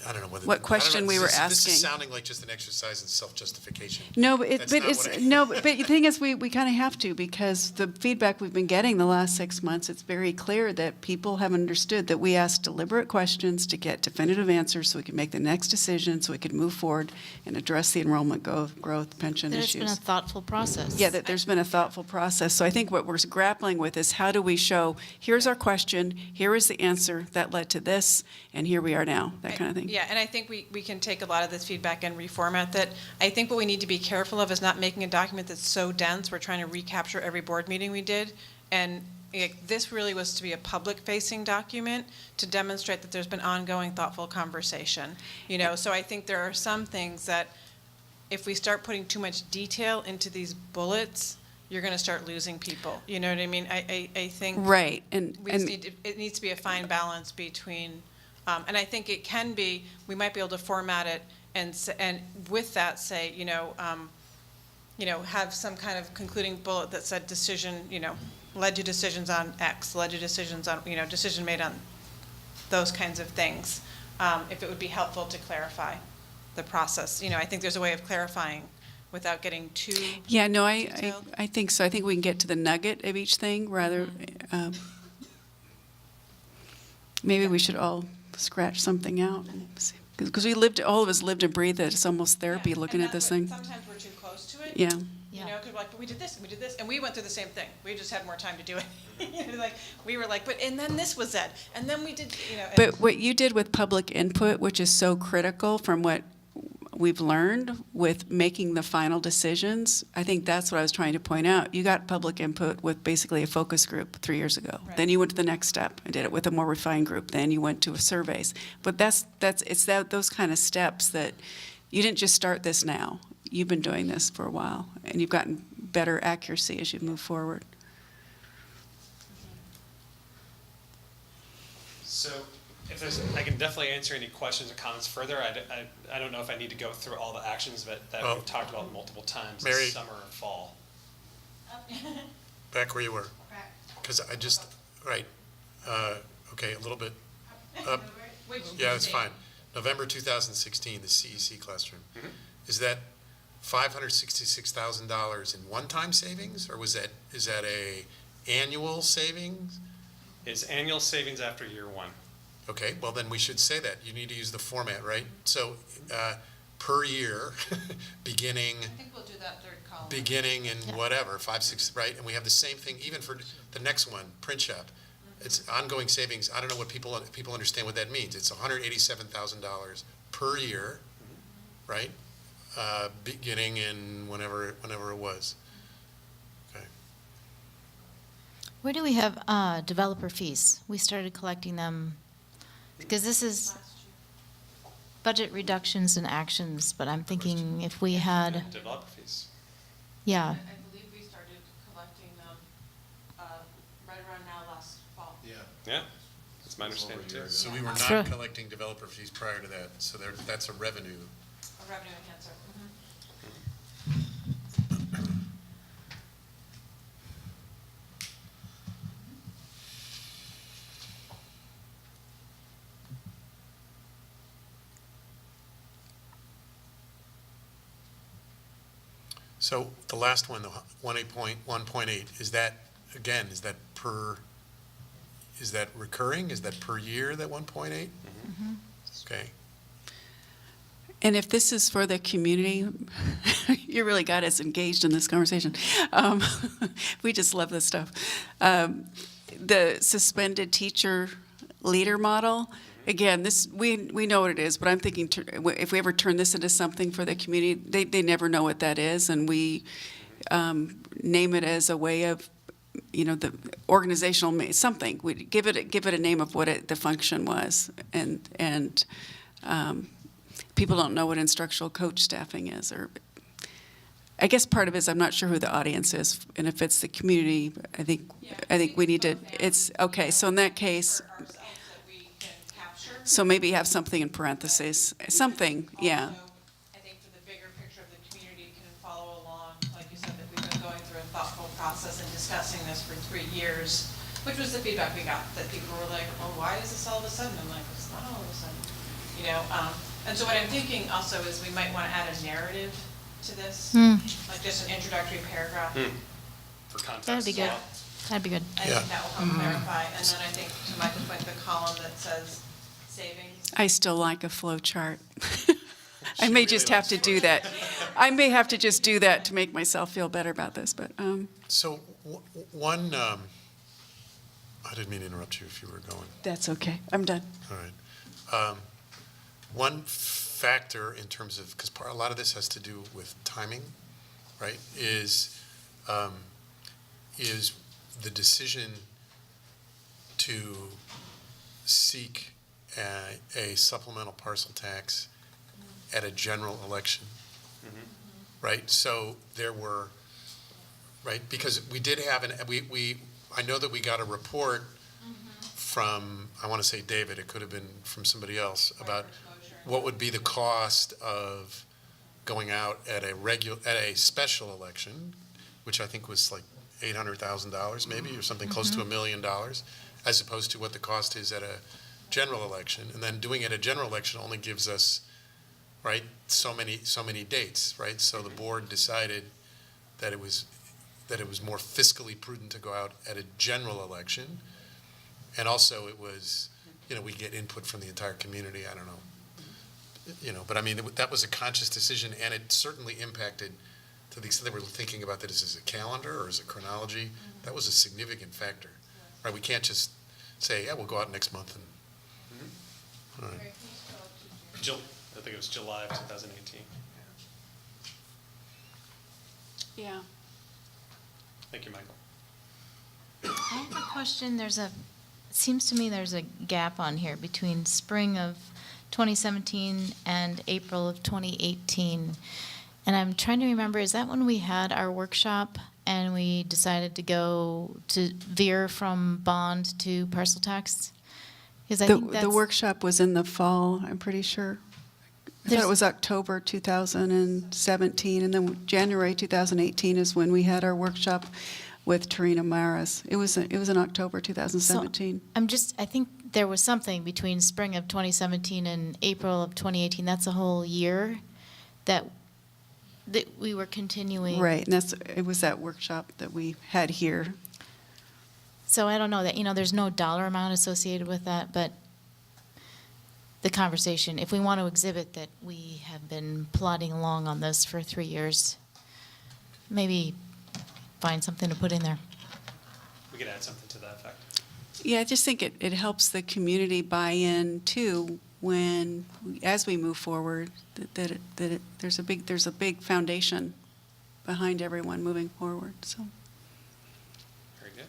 I don't know whether. What question we were asking. This is sounding like just an exercise in self-justification. No, but That's not what but the thing is, we kind of have to, because the feedback we've been getting the last 6 months, it's very clear that people have understood that we asked deliberate questions to get definitive answers so we can make the next decision, so we could move forward and address the enrollment growth pension There's issues. been a thoughtful process. Yeah, that there's been a thoughtful process. So I think what we're grappling with is how do we show, here's our question, here is the answer that led to this, and here we are now, that kind of thing. Yeah, and I think we can take a lot of this feedback and reformat that. I think what we need to be careful of is not making a document that's so dense, we're trying to recapture every board meeting we did. And this really was to be a public-facing document to demonstrate that there's been ongoing thoughtful conversation. So I think there are some things that if we start putting too much detail into these bullets, you're going to start losing people. You know what I mean? I think Right, and it needs to be a fine balance between, and I think it can be, we might be able to format it and with that say, have some kind of concluding bullet that said decision, led to decisions on X, led to decisions on, decision made on those kinds of things. If it would be helpful to clarify the process. I think there's a way of clarifying without getting too Yeah, no, detailed. I think so. I think we can get to the nugget of each thing rather. Maybe we should all scratch something out, because all of us lived and breathed it. It's almost therapy looking at this thing. Sometimes we're too close to it. Yeah. Because we're like, but we did this and we did this, and we went through the same thing. We just had more time to do it. We were like, but and then this was said, and then we did, But what you did with public input, which is so critical from what we've learned with making the final decisions, I think that's what I was trying to point out. You got public input with basically a focus group 3 years ago. Right. Then you went to the next step and did it with a more refined group. Then you went to surveys. But those kind of steps that you didn't just start this now. You've been doing this for a while, and you've gotten better accuracy as you move forward. So if I can definitely answer any questions or comments further. I don't know if I need to go through all the actions that we've talked about multiple times Mary. this summer and fall. Back where you were. Because right, okay, a little bit up. Yeah, that's fine. November 2016, the CEC classroom. Mhm. Is that $566,000 in one-time savings, or is that a annual savings? It's annual savings after year one. Okay, well then we should say that. You need to use the format, right? So, per year, beginning. I think we'll do that third column. Beginning in whatever, 5, 6, right? And we have the same thing even for the next one, print shop. It's ongoing savings. I don't know what people understand what that means. It's $187,000 per year, right? Beginning in whenever it was. Okay. Where do we have developer fees? We started collecting them, because this is budget reductions and actions, but I'm thinking if we had, Developer fees. yeah. I believe we started collecting them right around now last fall. Yeah, that's my understanding too. So we were Sure. not collecting developer fees prior to that, so that's a revenue. A revenue enhancer. So the last one, the 1.8, is that, again, is that recurring? Is that per year, that 1.8? Okay. And if this is for the community, you really got us engaged in this conversation. We just love this stuff. The suspended teacher leader model, again, this we know what it is, but I'm thinking if we ever turn this into something for the community, they never know what that is, and we name it as a way of, the organizational something. We give it a name of what the function was, and people don't know what instructional coach staffing is, or I guess part of it is I'm not sure who the audience is, and if it's the community, I think we need to. It's okay. So in that case, so maybe have something in parentheses, something, yeah. I think for the bigger picture of the community can follow along, like you said, that we've been going through a thoughtful process and discussing this for 3 years, which was the feedback we got, that people were like, oh, why is this all of a sudden? I'm like, it's not all of a sudden, And so what I'm thinking also is we might want to add a narrative to this, like just an introductory paragraph. For context. That'd be good. as well. That'd be good. I think that will help clarify. And then I think, to Michael's point, the column that says savings. I still like a flow chart. I may just have to do that. I may have to just do that to make myself feel better about this, but, So one, I didn't mean to interrupt you if you were going. that's okay. I'm done. All right. One factor in terms of, because a lot of this has to do with timing, right, is the decision to seek a supplemental parcel tax at a general election, right? So there were, right, because we did have I know that we got a report from, I want to say David, it could have been from somebody else, about what would be the cost of going out at a special election, which I think was like $800,000 maybe, or something close to $1 million, as opposed to what the cost is at a general election. And then doing it at a general election only gives us, right, so many dates, right? So the board decided that it was more fiscally prudent to go out at a general election. And also it was, we get input from the entire community, I don't know. But I mean, that was a conscious decision, and it certainly impacted, to the extent they were thinking about that as a calendar or as a chronology, that was a significant factor, right? We can't just say, yeah, we'll go out next month and, all right. I think it was July of 2018. Yeah. Thank you, Michael. I have a question. It seems to me there's a gap on here between spring of 2017 and April of 2018. And I'm trying to remember, is that when we had our workshop and we decided to veer from bond to parcel tax? Because I think The workshop was in the fall, I'm pretty sure. I thought it was October 2017, and then January 2018 is when we had our workshop with Tarina Maris. It was in October 2017. I think there was something between spring of 2017 and April of 2018. That's a whole year that we were continuing. Right, and it was that workshop that we had here. So I don't know that, there's no dollar amount associated with that, but the conversation, if we want to exhibit that we have been plodding along on this for 3 years, maybe find something to put in there. We could add something to that effect. Yeah, I just think it helps the community buy in too as we move forward, there's a big foundation behind everyone moving forward, so. Very good.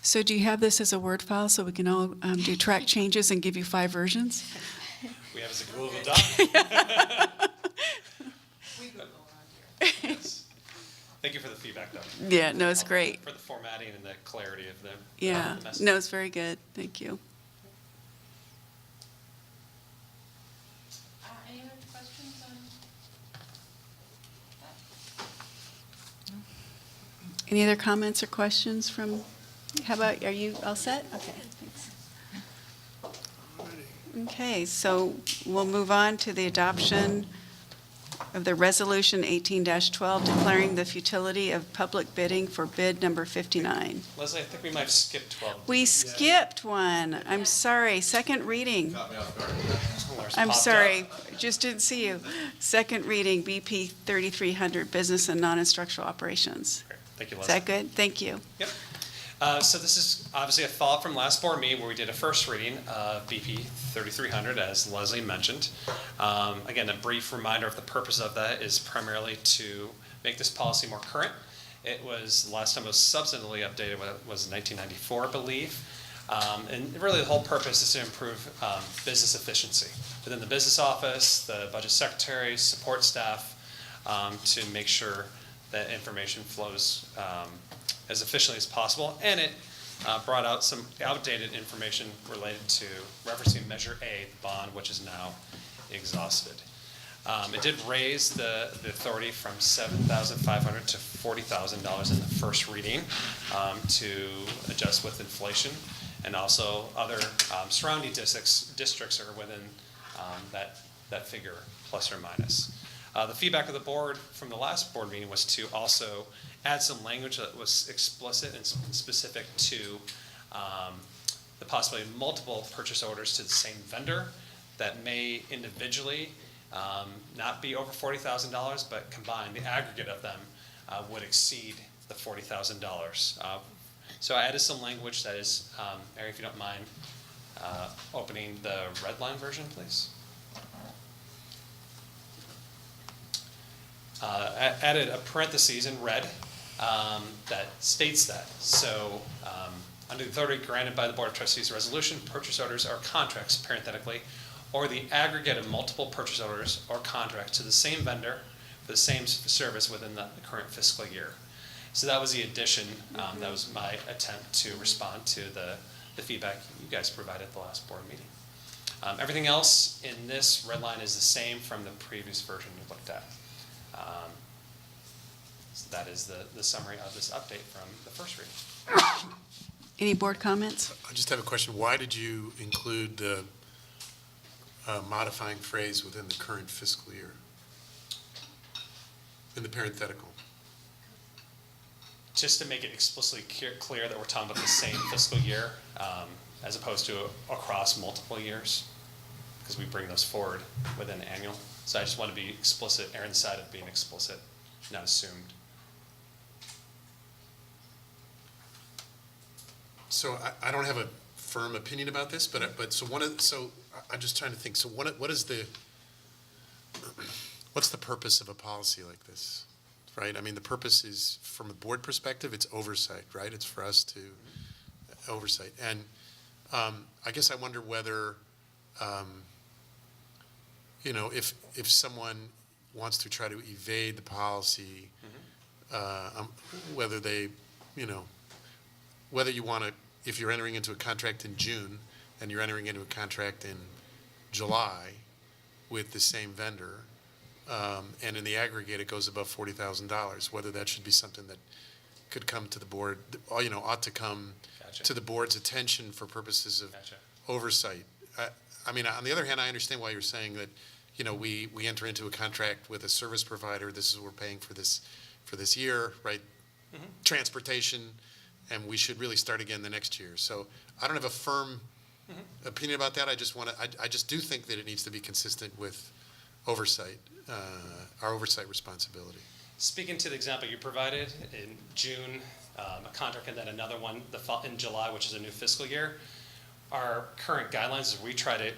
So do you have this as a Word file so we can all do track changes and give you 5 versions? We have as a Google Doc. We Google around here. Yes. Thank you for the feedback, though. Yeah, no, it's great. For the formatting and the clarity of the Yeah, message. no, it's very good. Thank you. Any other questions on that? Any other comments or questions are you all set? Okay, thanks. Okay, so we'll move on to the adoption of the Resolution 18-12, declaring the futility of public bidding for bid number 59. Leslie, I think we might have skipped 12. We skipped one. I'm sorry. Second reading. Caught me off guard. Lars I'm popped sorry. up. Just didn't see you. Second reading, BP 3300, Business and Non-Instructional Operations. Great. Thank you, Is Leslie. that good? Thank you. Yep. So this is obviously a follow-up from last board meeting where we did a first reading of BP 3300, as Leslie mentioned. Again, a brief reminder of the purpose of that is primarily to make this policy more current. It was, last time it was substantively updated, was 1994, I believe. And really the whole purpose is to improve business efficiency within the business office, the budget secretary, support staff, to make sure that information flows as efficiently as possible. And it brought out some outdated information related to referencing Measure A, the bond, which is now exhausted. It did raise the authority from $7,500 to $40,000 in the first reading to adjust with inflation. And also other surrounding districts are within that figure, plus or minus. The feedback of the board from the last board meeting was to also add some language that was explicit and specific to the possibility of multiple purchase orders to the same vendor that may individually not be over $40,000, but combined, the aggregate of them would exceed the $40,000. So I added some language that is, Mary, if you don't mind, opening the red line version, please. Added a parentheses in red that states that. So under the authority granted by the Board of Trustees resolution, purchase orders are contracts, parenthetically, or the aggregate of multiple purchase orders or contracts to the same vendor for the same service within the current fiscal year. So that was the addition. That was my attempt to respond to the feedback you guys provided at the last board meeting. Everything else in this red line is the same from the previous version you looked at. So that is the summary of this update from the first reading. Any board comments? I just have a question. Why did you include the modifying phrase within the current fiscal year in the parenthetical? Just to make it explicitly clear that we're talking about the same fiscal year as opposed to across multiple years, because we bring those forward within annual. So I just want to be explicit, err on the side of being explicit, not assumed. So I don't have a firm opinion about this, but I'm just trying to think. So what's the purpose of a policy like this, right? I mean, the purpose is, from a board perspective, it's oversight, right? It's for us to oversight. And I guess I wonder whether, if someone wants to try to evade the policy, whether they, whether you want to, if you're entering into a contract in June and you're entering into a contract in July with the same vendor, and in the aggregate it goes above $40,000, whether that should be something that could come to the board, ought to come Gotcha. to the board's attention for purposes of Gotcha. oversight. I mean, on the other hand, I understand why you're saying that, we enter into a contract with a service provider, this is what we're paying for this year, right? Mm-hmm. Transportation, and we should really start again the next year. So I don't have a firm opinion about that. I just do think that it needs to be consistent with oversight, our oversight responsibility. Speaking to the example you provided, in June, a contract and then another one in July, which is a new fiscal year, our current guidelines is we try to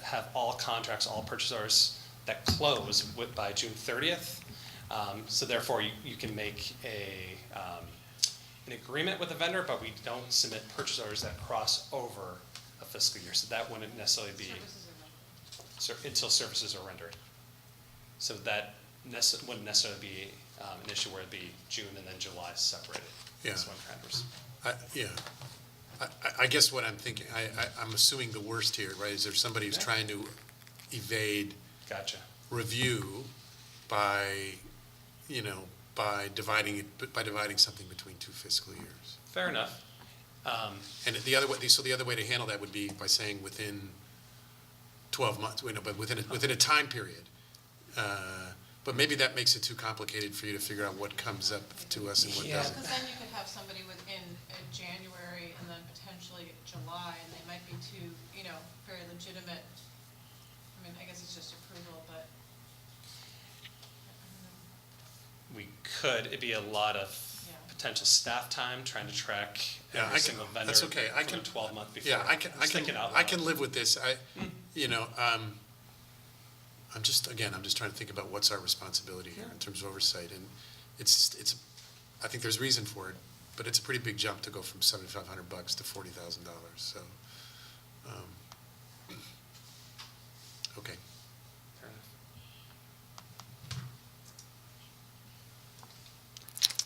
have all contracts, all purchase orders that close by June 30th. So therefore, you can make an agreement with the vendor, but we don't submit purchase orders that cross over a fiscal year. So that wouldn't necessarily be until services are rendered. So that wouldn't necessarily be an issue where it'd be June and then July separated. Yeah. That's what I'm trying to Yeah. I guess what I'm thinking, I'm assuming the worst here, right? Is there somebody who's trying to evade Gotcha. review by dividing something between two fiscal years? Fair enough. And the other way to handle that would be by saying within 12 months, but within a time period. But maybe that makes it too complicated for you to figure out what comes up to us and what doesn't. Because then you could have somebody within January and then potentially July, and they might be two, very legitimate. I mean, I guess it's just approval, but. We could, it'd be a lot of Yeah. potential staff time trying to track Yeah, every single vendor that's okay. I from can- a 12-month before. Yeah, I'm just thinking out I loud. can live with this. I'm just trying to think about what's our responsibility here in terms of oversight. And I think there's reason for it, but it's a pretty big jump to go from $7,500 to $40,000. So, okay. Fair enough.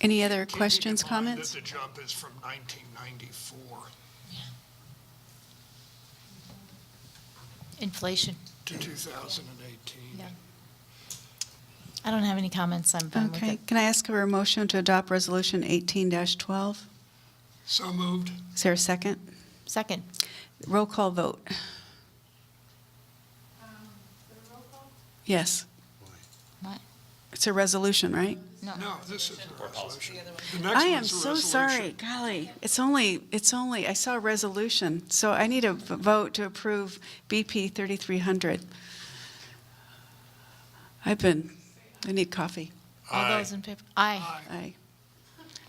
Any other Keeping questions, in mind comments? that the jump is from 1994 Inflation. to 2018. Yeah. I don't have any comments. I'm fine with Okay, it. can I ask for a motion to adopt Resolution 18-12? So moved. Is there a second? Second. Roll call vote. Yes, What? it's a resolution, right? No. No, this is a Board policy. resolution. The next I am one's a so resolution. sorry, golly. It's only, I saw a resolution, so I need a vote to approve BP 3300. I need coffee. All those in favor? Aye. Aye.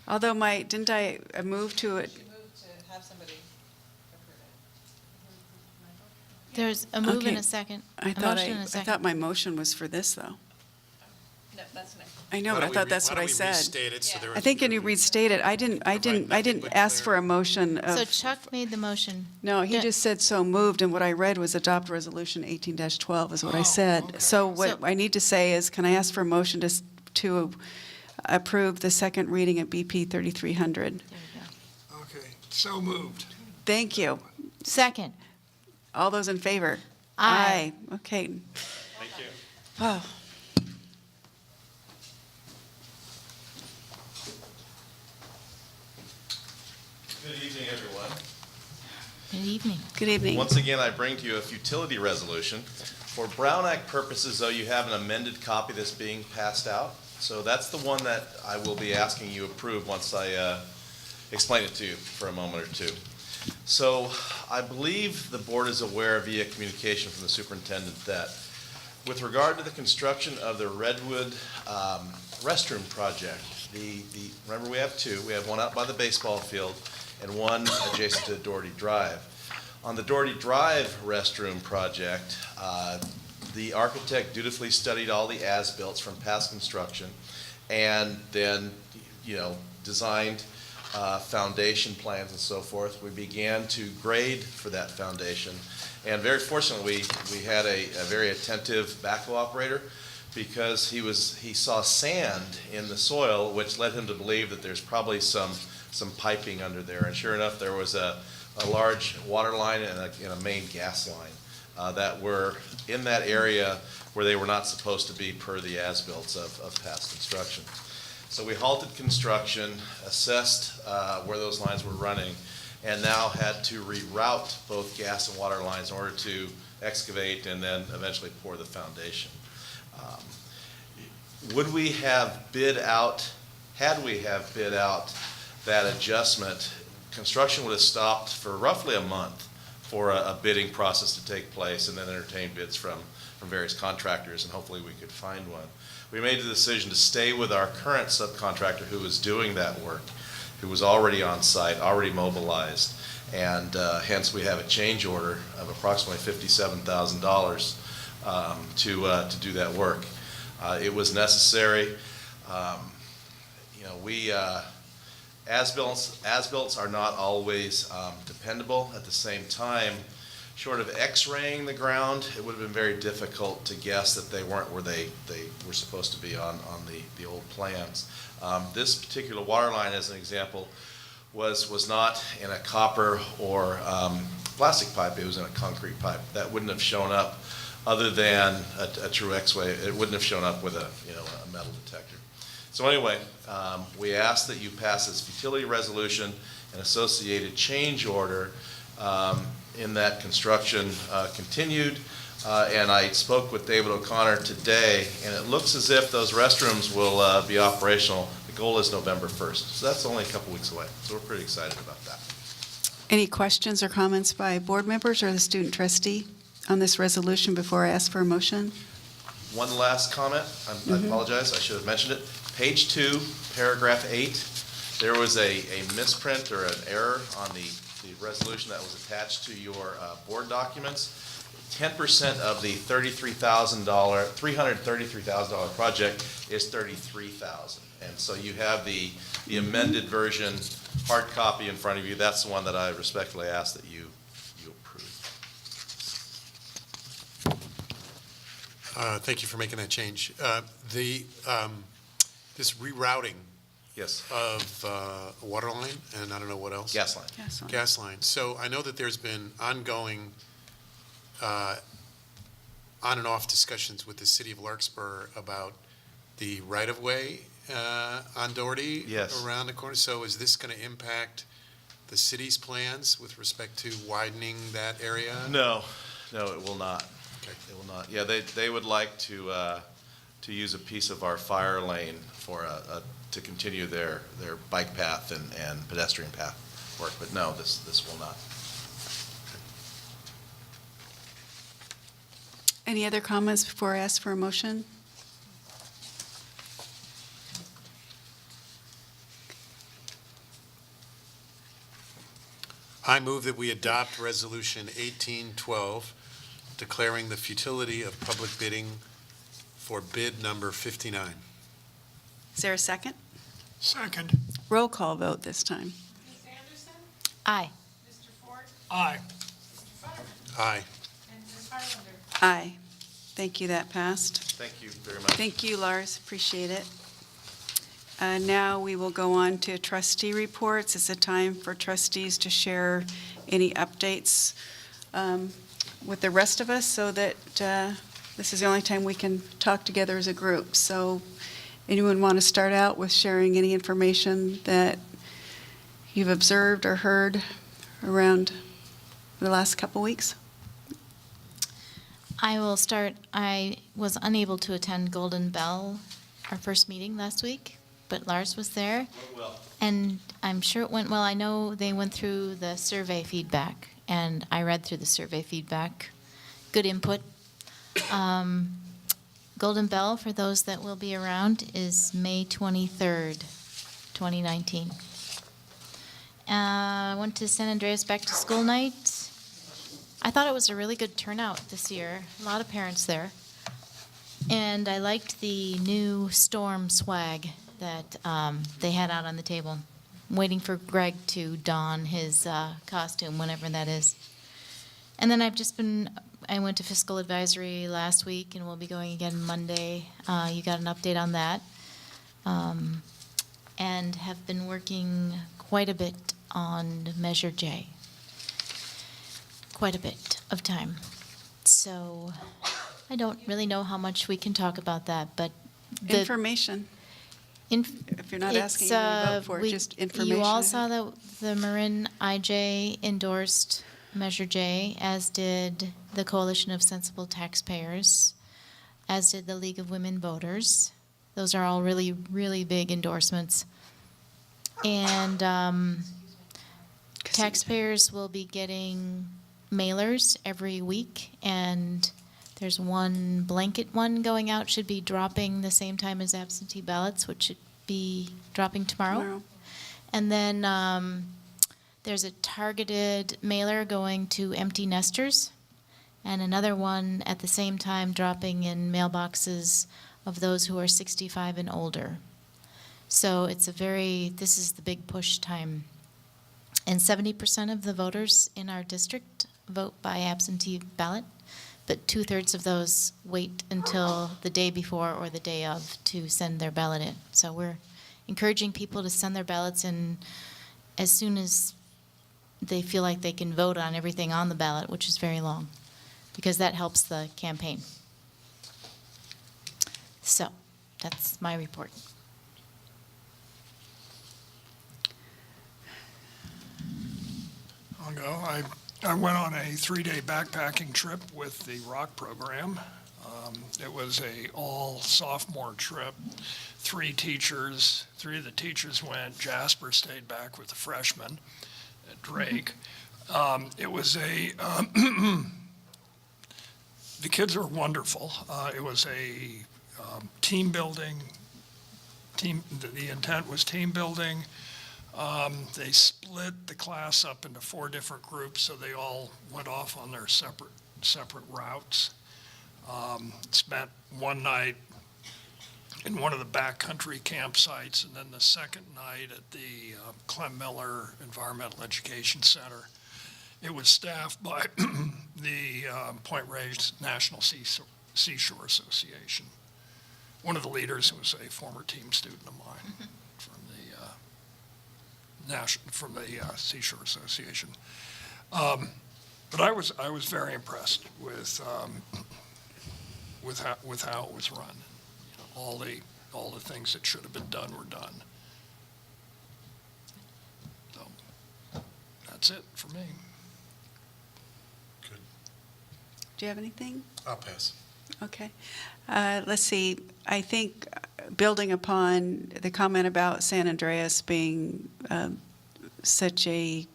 Although didn't I move to it? You moved to have somebody approve it. There's a move Okay. and a second. I A thought motion and a I second. thought my motion was for this, though. No, that's next. I know, but I thought that's what I said. Why don't we restate it so Yeah. there I think when you restate it, I didn't ask for a motion So of, Chuck made the motion. no, he Yeah. just said so moved, and what I read was adopt Resolution 18-12 is what I Oh, said. okay. So what So- I need to say is, can I ask for a motion to approve the second reading of BP 3300? There you go. Okay, so moved. Thank you. Second. All those in favor? Aye. Okay. Thank you. Oh. Good evening, everyone. Good evening. Good evening. Once again, I bring to you a futility resolution. For Brown Act purposes, though, you have an amended copy that's being passed out. So that's the one that I will be asking you approve once I explain it to you for a moment or two. So I believe the board is aware via communication from the superintendent that with regard to the construction of the Redwood restroom project, remember we have two. We have one out by the baseball field and one adjacent to Doherty Drive. On the Doherty Drive restroom project, the architect dutifully studied all the as-built from past construction and then, designed foundation plans and so forth. We began to grade for that foundation. And very fortunately, we had a very attentive backhoe operator because he saw sand in the soil, which led him to believe that there's probably some piping under there. And sure enough, there was a large water line and a main gas line that were in that area where they were not supposed to be per the as-bills of past construction. So we halted construction, assessed where those lines were running, and now had to reroute both gas and water lines in order to excavate and then eventually pour the foundation. Would we have bid out, had we have bid out that adjustment, construction would have stopped for roughly a month for a bidding process to take place and then entertain bids from various contractors, and hopefully we could find one. We made the decision to stay with our current subcontractor who was doing that work, who was already on site, already mobilized, and hence we have a change order of approximately $57,000 to do that work. It was necessary. As-built are not always dependable. At the same time, short of x-raying the ground, it would have been very difficult to guess that they weren't where they were supposed to be on the old plans. This particular water line, as an example, was not in a copper or plastic pipe. It was in a concrete pipe. That wouldn't have shown up other than a true x-ray. It wouldn't have shown up with a metal detector. So anyway, we ask that you pass this futility resolution and associated change order in that construction continued And I spoke with David O'Connor today, and it looks as if those restrooms will be operational. The goal is November 1st, so that's only a couple weeks away. So we're pretty excited about that. Any questions or comments by board members or the student trustee on this resolution before I ask for a motion? One last comment. I apologize, I should have mentioned it. Page 2, paragraph 8, there was a misprint or an error on the resolution that was attached to your board documents. 10% of the $333,000 project is $33,000. And so you have the amended version, hard copy in front of you. That's the one that I respectfully ask that you approve. Thank you for making that change. This rerouting Yes. of a water line, and I don't know what else? Gas line. Gas line. So I know that there's been ongoing on and off discussions with the city of Larkspur about the right-of-way on Doherty Yes. around the corner. So is this going to impact the city's plans with respect to widening that area? No, it will not. Okay. It will not. Yeah, they would like to use a piece of our fire lane for to continue their bike path and pedestrian path work, but no, this will not. Any other comments before I ask for a motion? I move that we adopt Resolution 1812, declaring the futility of public bidding for bid number 59. Is there a second? Second. Roll call vote this time. Ms. Anderson? Aye. Mr. Ford? Aye. Mr. Fetterman? Aye. And Ms. Highlander? Aye. Thank you, that passed. Thank you very much. Thank you, Lars, appreciate it. Now we will go on to trustee reports. It's a time for trustees to share any updates with the rest of us so that this is the only time we can talk together as a group. So anyone want to start out with sharing any information that you've observed or heard around the last couple weeks? I will start. I was unable to attend Golden Bell, our first meeting last week, but Lars was there. Well, And I'm sure it went well. I know they went through the survey feedback, and I read through the survey feedback. Good input. Golden Bell, for those that will be around, is May 23rd, 2019. I went to San Andreas Back to School Night. I thought it was a really good turnout this year. A lot of parents there. And I liked the new storm swag that they had out on the table. I'm waiting for Greg to don his costume, whenever that is. And then I went to Fiscal Advisory last week, and we'll be going again Monday. You got an update on that. And have been working quite a bit on Measure J. Quite a bit of time. So I don't really know how much we can talk about that, but Information. If you're not asking you to vote for it, just information. You all saw that the Marin IJ endorsed Measure J, as did the Coalition of Sensible Taxpayers, as did the League of Women Voters. Those are all really, really big endorsements. And taxpayers will be getting mailers every week, and there's one blanket one going out, should be dropping the same time as absentee ballots, which should be dropping tomorrow. And then there's a targeted mailer going to empty nesters, and another one at the same time dropping in mailboxes of those who are 65 and older. So this is the big push time. And 70% of the voters in our district vote by absentee ballot, but 2/3 of those wait until the day before or the day of to send their ballot in. So we're encouraging people to send their ballots in as soon as they feel like they can vote on everything on the ballot, which is very long, because that helps the campaign. So that's my report. I'll go. I went on a 3-day backpacking trip with the ROC program. It was a all sophomore trip. 3 of the teachers went. Jasper stayed back with the freshmen at Drake. It was the kids were wonderful. It was a team building. The intent was team building. They split the class up into 4 different groups, so they all went off on their separate routes. Spent one night in one of the backcountry campsites, and then the second night at the Clem Miller Environmental Education Center. It was staffed by the Point Reyes National Seashore Association. One of the leaders was a former team student of mine from the Seashore Association. But I was very impressed with how it was run. All the things that should have been done were done. So that's it for me. Good. Do you have anything? I'll pass. Okay. Let's see. I think building upon the comment about San Andreas being such a,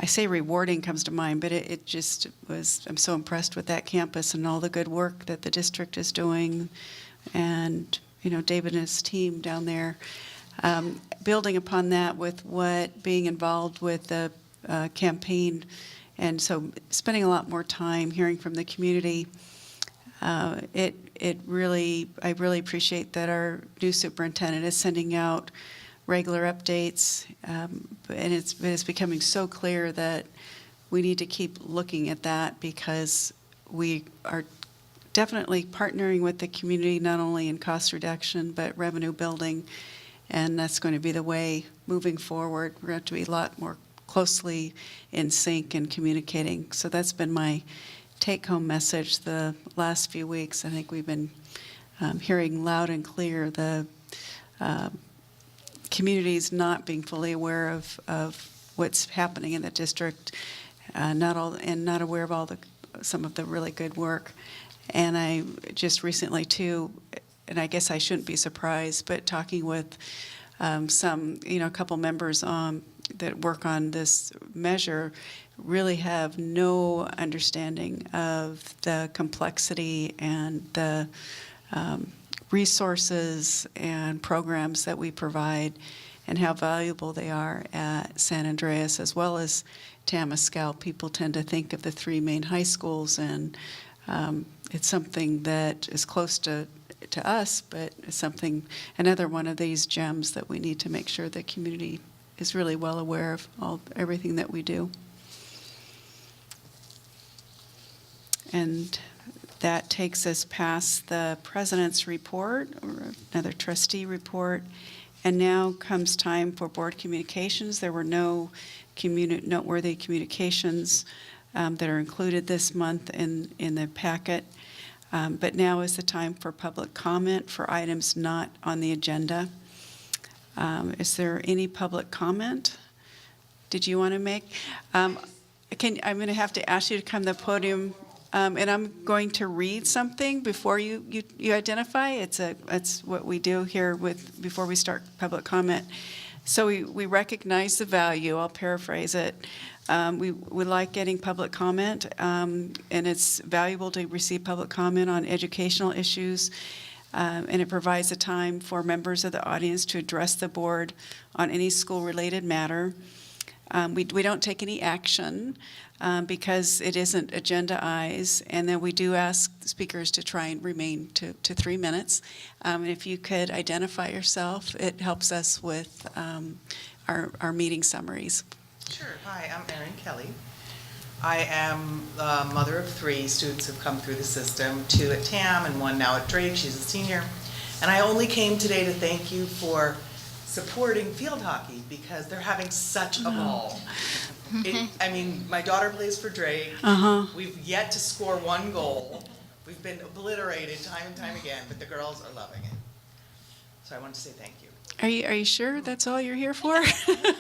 I say rewarding comes to mind, but it just was, I'm so impressed with that campus and all the good work that the district is doing, and, David and his team down there. Building upon that with what being involved with the campaign, and so spending a lot more time hearing from the community. I really appreciate that our new superintendent is sending out regular updates, and it's becoming so clear that we need to keep looking at that, because we are definitely partnering with the community, not only in cost reduction, but revenue building, and that's going to be the way moving forward. We're going to have to be a lot more closely in sync and communicating. So that's been my take-home message the last few weeks. I think we've been hearing loud and clear the communities not being fully aware of what's happening in the district, not aware of some of the really good work. And I just recently too, and I guess I shouldn't be surprised, but talking with some, a couple members that work on this measure really have no understanding of the complexity and the resources and programs that we provide, and how valuable they are at San Andreas as well as Tamalpais. People tend to think of the 3 main high schools, and it's something that is close to us, but it's another one of these gems that we need to make sure the community is really well aware of everything that we do. And that takes us past the president's report, or another trustee report, and now comes time for board communications. There were no noteworthy communications that are included this month in the packet, but now is the time for public comment for items not on the agenda. Is there any public comment? Did you want to make? I'm going to have to ask you to come to the podium, and I'm going to read something before you identify. It's what we do here before we start public comment. So we recognize the value. I'll paraphrase it. We like getting public comment, and it's valuable to receive public comment on educational issues. And it provides a time for members of the audience to address the board on any school-related matter. We don't take any action because it isn't agendized, and then we do ask speakers to try and remain to 3 minutes. And if you could identify yourself, it helps us with our meeting summaries. Sure. Hi, I'm Erin Kelly. I am the mother of 3 students who've come through the system, 2 at TAM and 1 now at Drake. She's a senior. And I only came today to thank you for supporting field hockey, because they're having such a ball. My daughter plays for Drake. We've yet to score 1 goal. We've been obliterated time and time again, but the girls are loving it. So I want to say thank you. Are you sure that's all you're here for? That's it.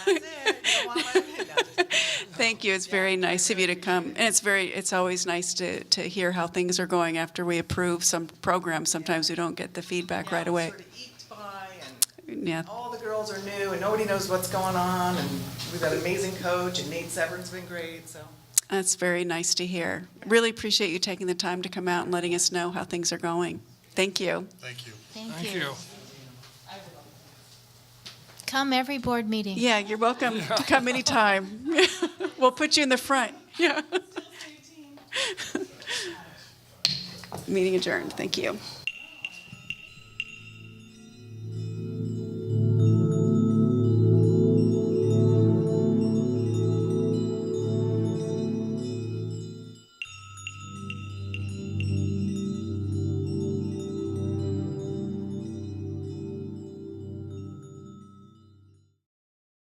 You don't want my opinion. Thank you. It's very nice of you to come. And it's always nice to hear how things are going after we approve some programs. Sometimes we don't get the feedback right away. Sort of eked by, and Yeah. all the girls are new, and nobody knows what's going on, and we've got an amazing coach, and Nate Severn's been great, so. That's very nice to hear. Really appreciate you taking the time to come out and letting us know how things are going. Thank you. Thank you. Thank you. Come every board meeting. Yeah, you're welcome to come anytime. We'll put you in the front. Yeah. Meeting adjourned. Thank you.